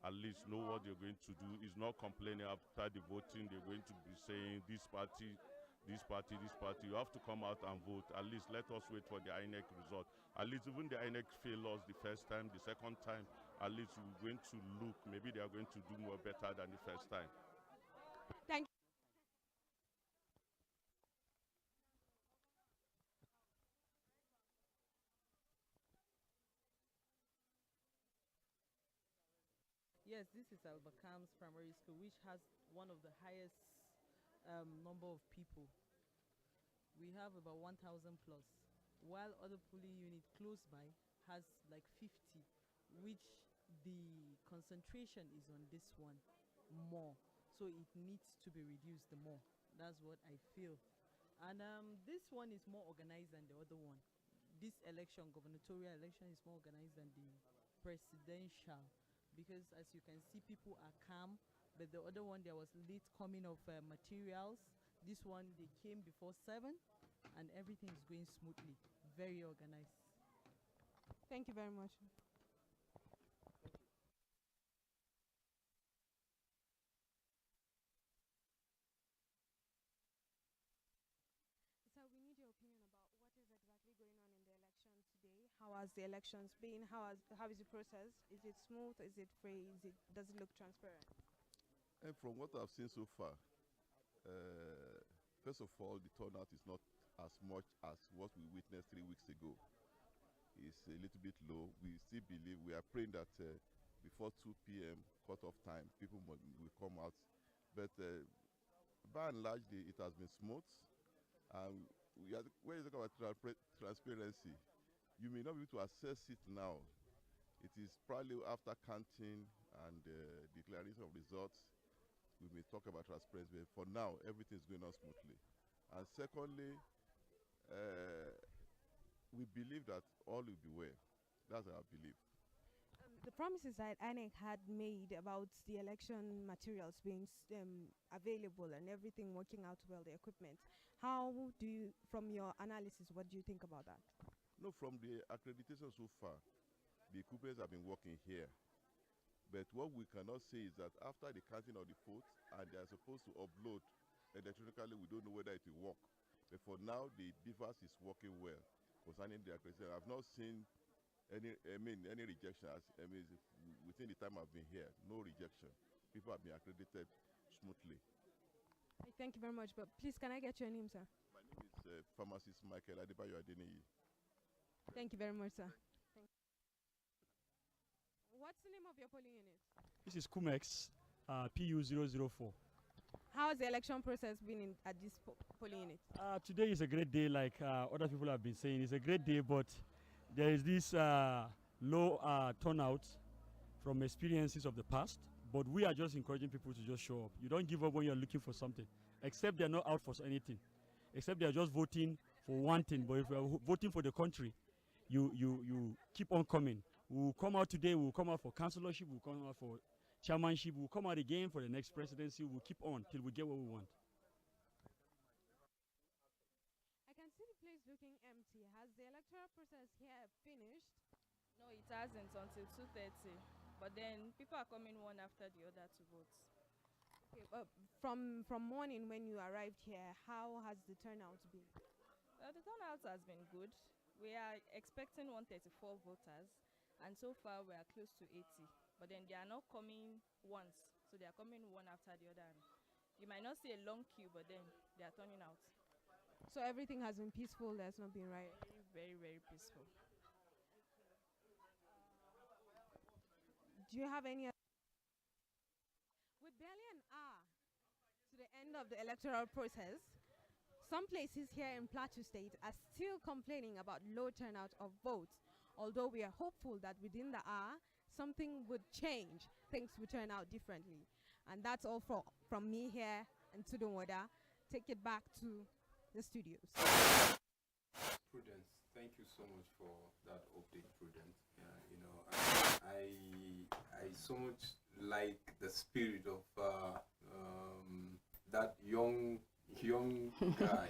at least know what they're going to do. It's not complaining after the voting. They're going to be saying this party, this party, this party. You have to come out and vote. At least let us wait for the INEC result. At least even the INEC failed us the first time, the second time, at least we're going to look. Maybe they are going to do more better than the first time. Thank you. Yes, this is Albakams Primary School, which has one of the highest number of people. We have about 1,000 plus, while other polling unit close by has like 50, which the concentration is on this one more. So it needs to be reduced the more. That's what I feel. And this one is more organized than the other one. This election, gubernatorial election, is more organized than the presidential. Because as you can see, people are calm, but the other one, there was late coming of materials. This one, they came before 7, and everything is going smoothly, very organized. Thank you very much. So we need your opinion about what is exactly going on in the election today. How has the elections been? How is the process? Is it smooth? Is it free? Does it look transparent? And from what I've seen so far, first of all, the turnout is not as much as what we witnessed 3 weeks ago. It's a little bit low. We still believe, we are praying that before 2 p.m. cut-off time, people will come out. But by and large, it has been smooth. And when you talk about transparency, you may not be able to assess it now. It is probably after counting and declaration of results, we may talk about transparency. But for now, everything is going on smoothly. And secondly, we believe that all will be well. That's our belief. The promises that INEC had made about the election materials being available and everything working out well, the equipment, how do you, from your analysis, what do you think about that? No, from the accreditation so far, the equipment have been working here. But what we cannot say is that after the counting of the votes and they are supposed to upload electronically, we don't know whether it will work. But for now, the BVAS is working well concerning the accreditation. I've not seen any rejection. Within the time I've been here, no rejection. People have been accredited smoothly. Thank you very much. But please, can I get your name, sir? My name is Pharmacist Michael Adebayo Adeniyi. Thank you very much, sir. What's the name of your polling unit? This is Cumex, PU004. How has the election process been at this polling unit? Today is a great day, like other people have been saying. It's a great day, but there is this low turnout from experiences of the past. But we are just encouraging people to just show up. You don't give up when you're looking for something, except they're not out for anything, except they're just voting for one thing. But if you're voting for the country, you keep on coming. We'll come out today, we'll come out for councillorship, we'll come out for chairmanship, we'll come out again for the next presidency. We'll keep on till we get what we want. I can see the place looking empty. Has the electoral process here finished? No, it hasn't until 2:30. But then people are coming one after the other to vote. Okay, but from morning when you arrived here, how has the turnout been? The turnout has been good. We are expecting 134 voters, and so far we are close to 80. But then they are not coming once, so they are coming one after the other. You might not see a long queue, but then they are turning out. So everything has been peaceful, there's not been riot? Very, very peaceful. Do you have any? With barely an hour to the end of the electoral process, some places here in Plateau State are still complaining about low turnout of votes. Although we are hopeful that within the hour, something would change, things would turn out differently. And that's all from me here in Tudunwada. Take it back to the studios. Prudence, thank you so much for that update, Prudence. I so much like the spirit of that young guy,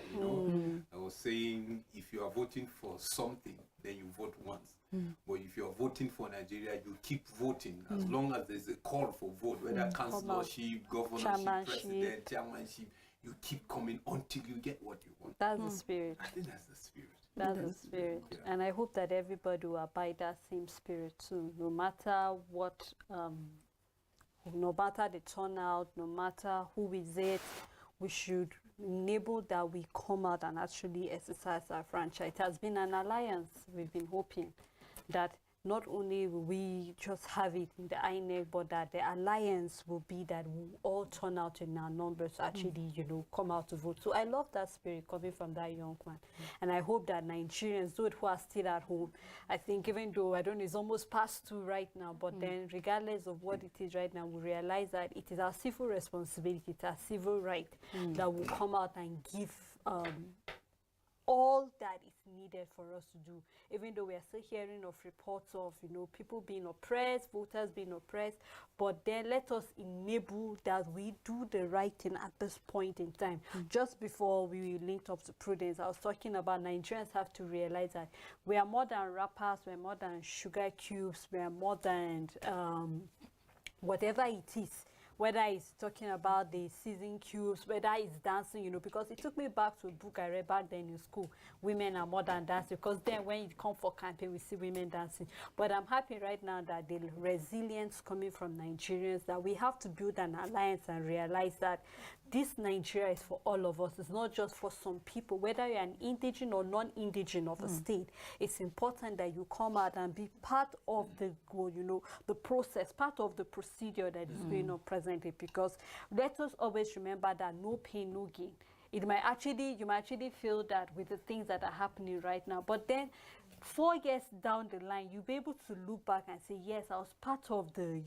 I was saying, if you are voting for something, then you vote once. But if you are voting for Nigeria, you keep voting as long as there's a call for vote, whether councillorship, governorship, president, chairmanship, you keep coming until you get what you want. That's the spirit. I think that's the spirit. That's the spirit. Yeah. And I hope that everybody will abide that same spirit too, no matter what, no matter the turnout, no matter who is it, we should enable that we come out and actually exercise our franchise. It has been an alliance. We've been hoping that not only will we just have it in the INEC, but that the alliance will be that we'll all turn out in our numbers to actually, come out to vote. So I love that spirit coming from that young man. And I hope that Nigerians, those who are still at home, I think even though, I don't know, it's almost past 2 right now, but then regardless of what it is right now, we realize that it is our civil responsibility, it's our civil right that will come out and give all that is needed for us to do, even though we are still hearing of reports of people being oppressed, voters being oppressed, but then let us enable that we do the right thing at this point in time. Just before we linked up to Prudence, I was talking about Nigerians have to realize that we are more than rappers, we are more than sugar cubes, we are more than whatever it is. Whether it's talking about the season cubes, whether it's dancing, because it took me back to a book I read back then in school, Women Are More Than Dancing, because then when you come for campaign, we see women dancing. But I'm happy right now that the resilience coming from Nigerians, that we have to build an alliance and realize that this Nigeria is for all of us. It's not just for some people, whether you're an indigenous or non-indigenous of a state. It's important that you come out and be part of the, the process, part of the procedure that is going on presently. Because let us always remember that no pain, no gain. You might actually feel that with the things that are happening right now, but then 4 years down the line, you'll be able to look back and say, yes, I was part of the,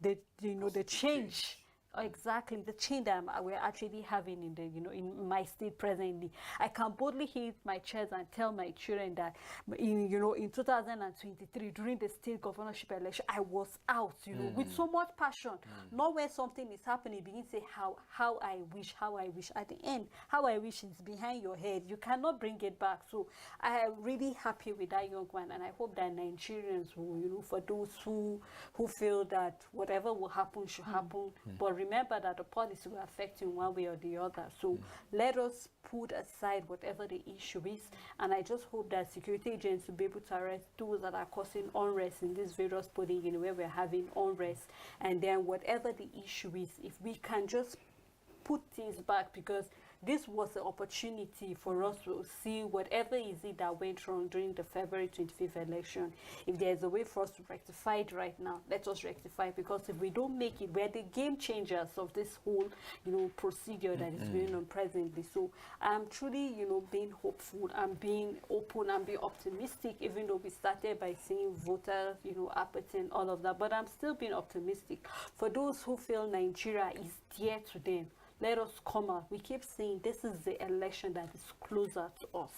the change. Exactly, the change that we're actually having in the, in my state presently. I can boldly hit my chest and tell my children that, in 2023, during the state governorship election, I was out, with so much passion. Not when something is happening, begin to say how I wish. At the end, how I wish is behind your head. You cannot bring it back. So I am really happy with that young man, and I hope that Nigerians will, for those who feel that whatever will happen should happen, but remember that the policy will affect you in one way or the other. So let us put aside whatever the issue is, and I just hope that security agents will be able to arrest those that are causing unrest in these various polling units where we're having unrest. And then whatever the issue is, if we can just put things back, because this was an opportunity for us to see whatever is it that went wrong during the February 25th election. If there's a way for us to rectify it right now, let us rectify it, because if we don't make it, we're the game changers of this whole, procedure that is going on presently. So I'm truly, being hopeful, I'm being open, I'm being optimistic, even though we started by saying voter, apathy and all of that, but I'm still being optimistic. For those who feel Nigeria is dear to them, let us come out. We keep saying this is the election that is closer to us.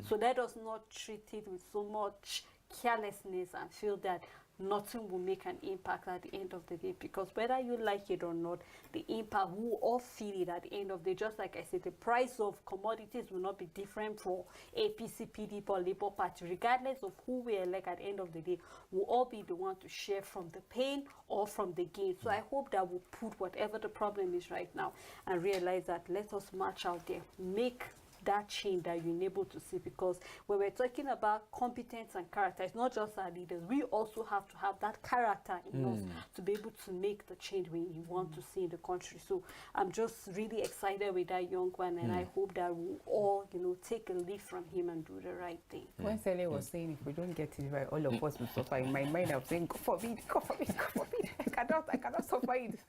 So let us not treat it with so much carelessness and feel that nothing will make an impact at the end of the day, because whether you like it or not, the impact, we will all feel it at the end of the day. Just like I said, the price of commodities will not be different for APC, PDP or Labour Party. Regardless of who we elect at the end of the day, we'll all be the one to share from the pain or from the gain. So I hope that we'll put whatever the problem is right now and realize that let us march out there, make that change that you're able to see, because when we're talking about competence and character, it's not just our leaders, we also have to have that character in us to be able to make the change we want to see in the country. So I'm just really excited with that young one, and I hope that we'll all take a leaf from him and do the right thing. When Sele was saying if we don't get it right, all of us will suffer, in my mind I'm saying God forbid, God forbid, God forbid. I cannot suffer it.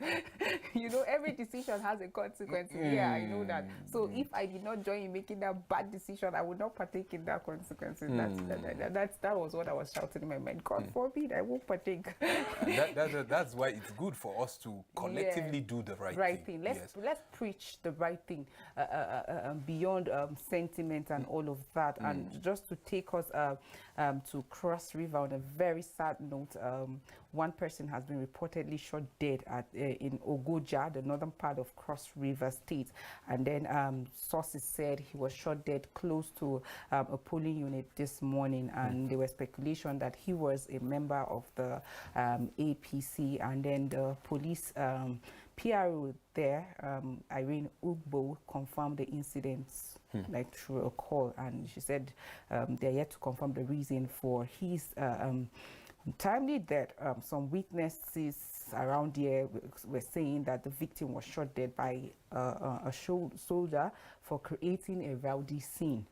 Every decision has a consequence. Yeah, I know that. So if I did not join in making that bad decision, I would not partake in that consequences. That was what I was shouting in my mind. God forbid, I won't partake. That's why it's good for us to collectively do the right thing. Let's preach the right thing beyond sentiment and all of that. And just to take us to Cross River on a very sad note, one person has been reportedly shot dead in Ogoja, the northern part of Cross River State. And then sources said he was shot dead close to a polling unit this morning. And there was speculation that he was a member of the APC. And then the police PRO there, Irene Ugbo, confirmed the incidents like through a call. And she said they're yet to confirm the reason for his timely death. Some witnesses around here were saying that the victim was shot dead by a soldier for creating a rowdy scene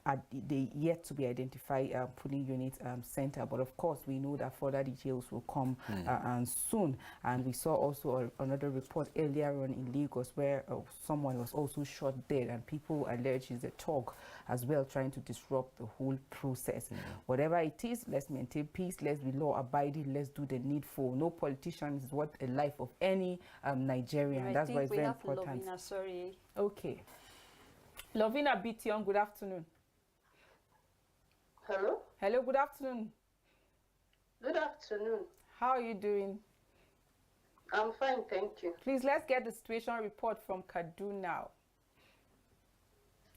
at the yet to be identified polling unit center. But of course, we know that further details will come and soon. And we saw also another report earlier on in Lagos where someone was also shot dead, and people allege is a talk as well, trying to disrupt the whole process. Whatever it is, let's maintain peace, let's be law-abiding, let's do the needful. No politician is worth a life of any Nigerian. That's why it's very important. Lovina, sorry. Okay. Lovina Bition, good afternoon. Hello? Hello, good afternoon. Good afternoon. How are you doing? I'm fine, thank you. Please, let's get the situation report from Kaduna now.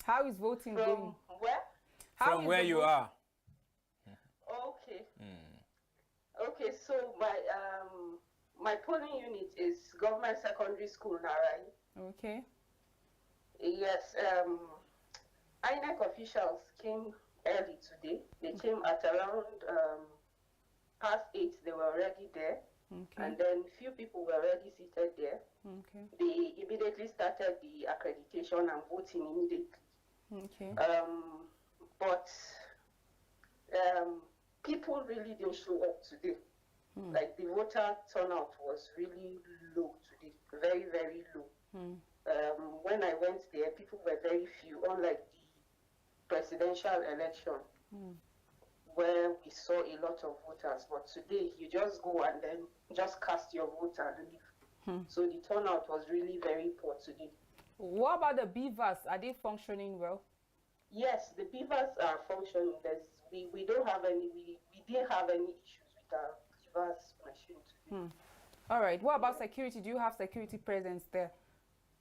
How is voting going? Where? From where you are. Okay. Okay, so my polling unit is Government Secondary School, Narai. Okay. Yes, INEC officials came early today. They came at around past 8. They were already there. Okay. And then few people were already seated there. Okay. They immediately started the accreditation and voting immediately. Okay. But people really didn't show up today. Like the voter turnout was really low today, very, very low. When I went there, people were very few, unlike the presidential election, where we saw a lot of voters. But today, you just go and then just cast your vote and leave. So the turnout was really very poor today. What about the beavers? Are they functioning well? Yes, the beavers are functioning. We don't have any. We didn't have any issues with our beavers machine today. All right. What about security? Do you have security presence there?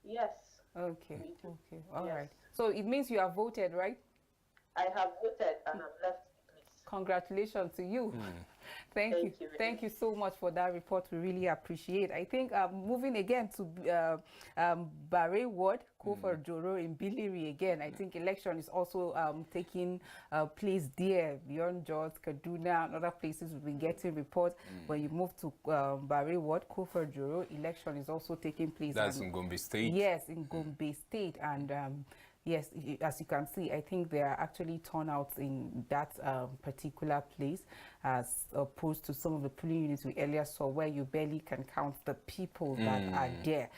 Yes. Okay. Okay. All right. So it means you have voted, right? I have voted and I've left the place. Congratulations to you. Thank you so much for that report. We really appreciate. I think moving again to Barre Ward, Kofor Joro in Biliri again. I think election is also taking place there beyond Jos, Kaduna, and other places. We've been getting reports. When you move to Barre Ward, Kofor Joro, election is also taking place. That's in Gombe State. Yes, in Gombe State, and yes, as you can see, I think there are actually turnouts in that particular place, as opposed to some of the polling units we earlier saw, where you barely can count the people that are there.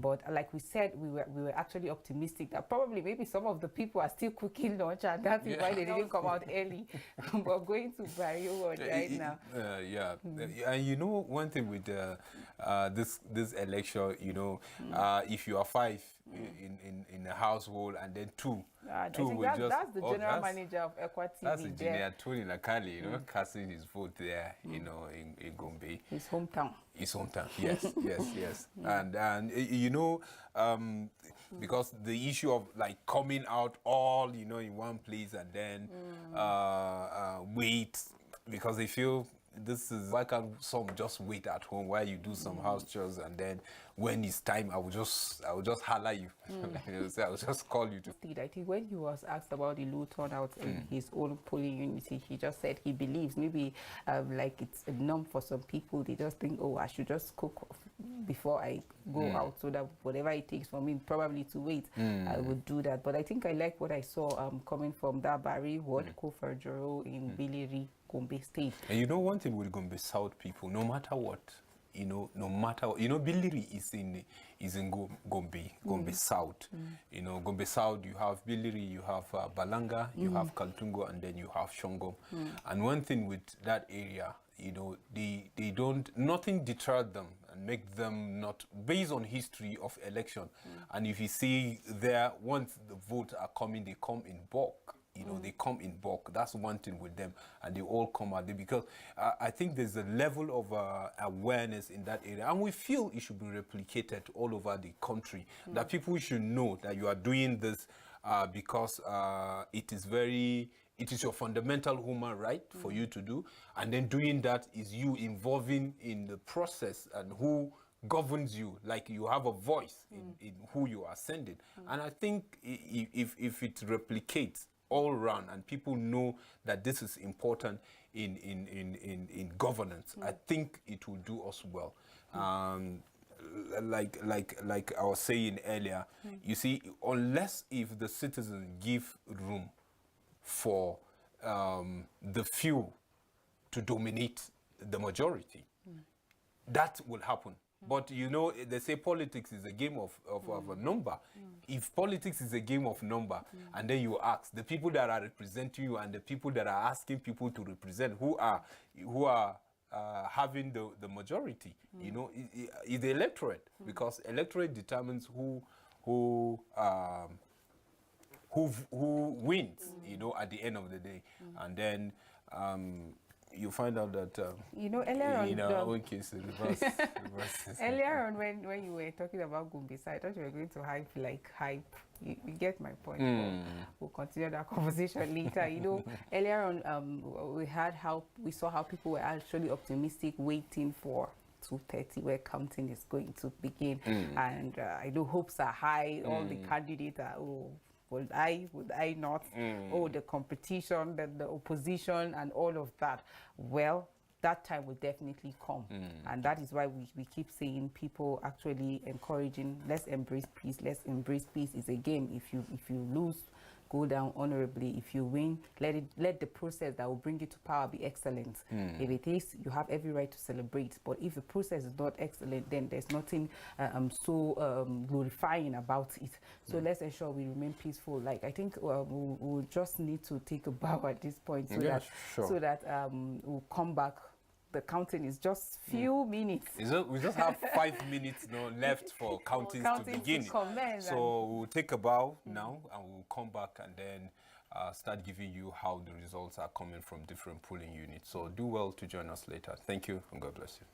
But like we said, we were actually optimistic that probably maybe some of the people are still cooking lunch, and that's why they didn't come out early. But going to Barre Ward right now. And you know, one thing with this election, you know, if you are 5 in a household and then 2 will that's, just... that's the general manager of Equa TV. That's Engineer Tony Nakali, you know, casting his vote there, you know, in Gombe. His hometown. His hometown, yes, yes. And you know, because the issue of like coming out all, you know, in one place and then wait, because they feel this is, why can't some just wait at home while you do some house chores, and then when it's time, I will just holler you. You know, so I will just call you to. I think when he was asked about the low turnout in his own polling unity, he just said he believes maybe like it's a norm for some people. They just think, oh, I should just cook before I go out, so that whatever it takes for me probably to wait, I would do that. But I think I like what I saw coming from that Barre Ward, Kofor Joro in Biliri, Gombe State. And you know one thing with Gombe South people, no matter what, you know, Biliri is in Gombe South. You know, Gombe South, you have Biliri, you have Balanga, you have Kaltungo, and then you have Shongom. And one thing with that area, you know, they don't, nothing deterred them and make them not, based on history of election. And if you see there, once the votes are coming, they come in bulk. You know, they come in bulk. That's one thing with them, and they all come out there because I think there's a level of awareness in that area, and we feel it should be replicated all over the country. That people should know that you are doing this because it is your fundamental human right for you to do, and then doing that is you involving in the process and who governs you, like you have a voice in who you are sending. And I think if it replicates all around and people know that this is important in governance, I think it will do us well. Like I was saying earlier, you see, unless if the citizens give room for the few to dominate the majority, that will happen. But you know, they say politics is a game of a number. If politics is a game of number, and then you ask the people that are representing you and the people that are asking people to represent, who are having the majority, you know, is the electorate, because electorate determines who wins, you know, at the end of the day. And then you find out that you know, earlier on, in our own case, reverse. Earlier on, when you were talking about Gombe, I thought you were going to hype. You get my point. We'll continue that conversation later. You know, earlier on, we saw how people were actually optimistic, waiting for 2:30 where counting is going to begin, and I know hopes are high. All the candidates are, would I not? Oh, the competition, the opposition, and all of that. Well, that time will definitely come. And that is why we keep saying, people actually encouraging, let's embrace peace. Let's embrace peace. It's a game. If you lose, go down honorably. If you win, let the process that will bring you to power be excellent. If it is, you have every right to celebrate. But if the process is not excellent, then there's nothing so glorifying about it. So let's ensure we remain peaceful. Like, I think we'll just need to take a bow at this point, so that we'll come back. The counting is just few minutes. We just have 5 minutes left for counting to begin. So we'll take a bow now, and we'll come back and then start giving you how the results are coming from different polling units. So do well to join us later. Thank you, and God bless you.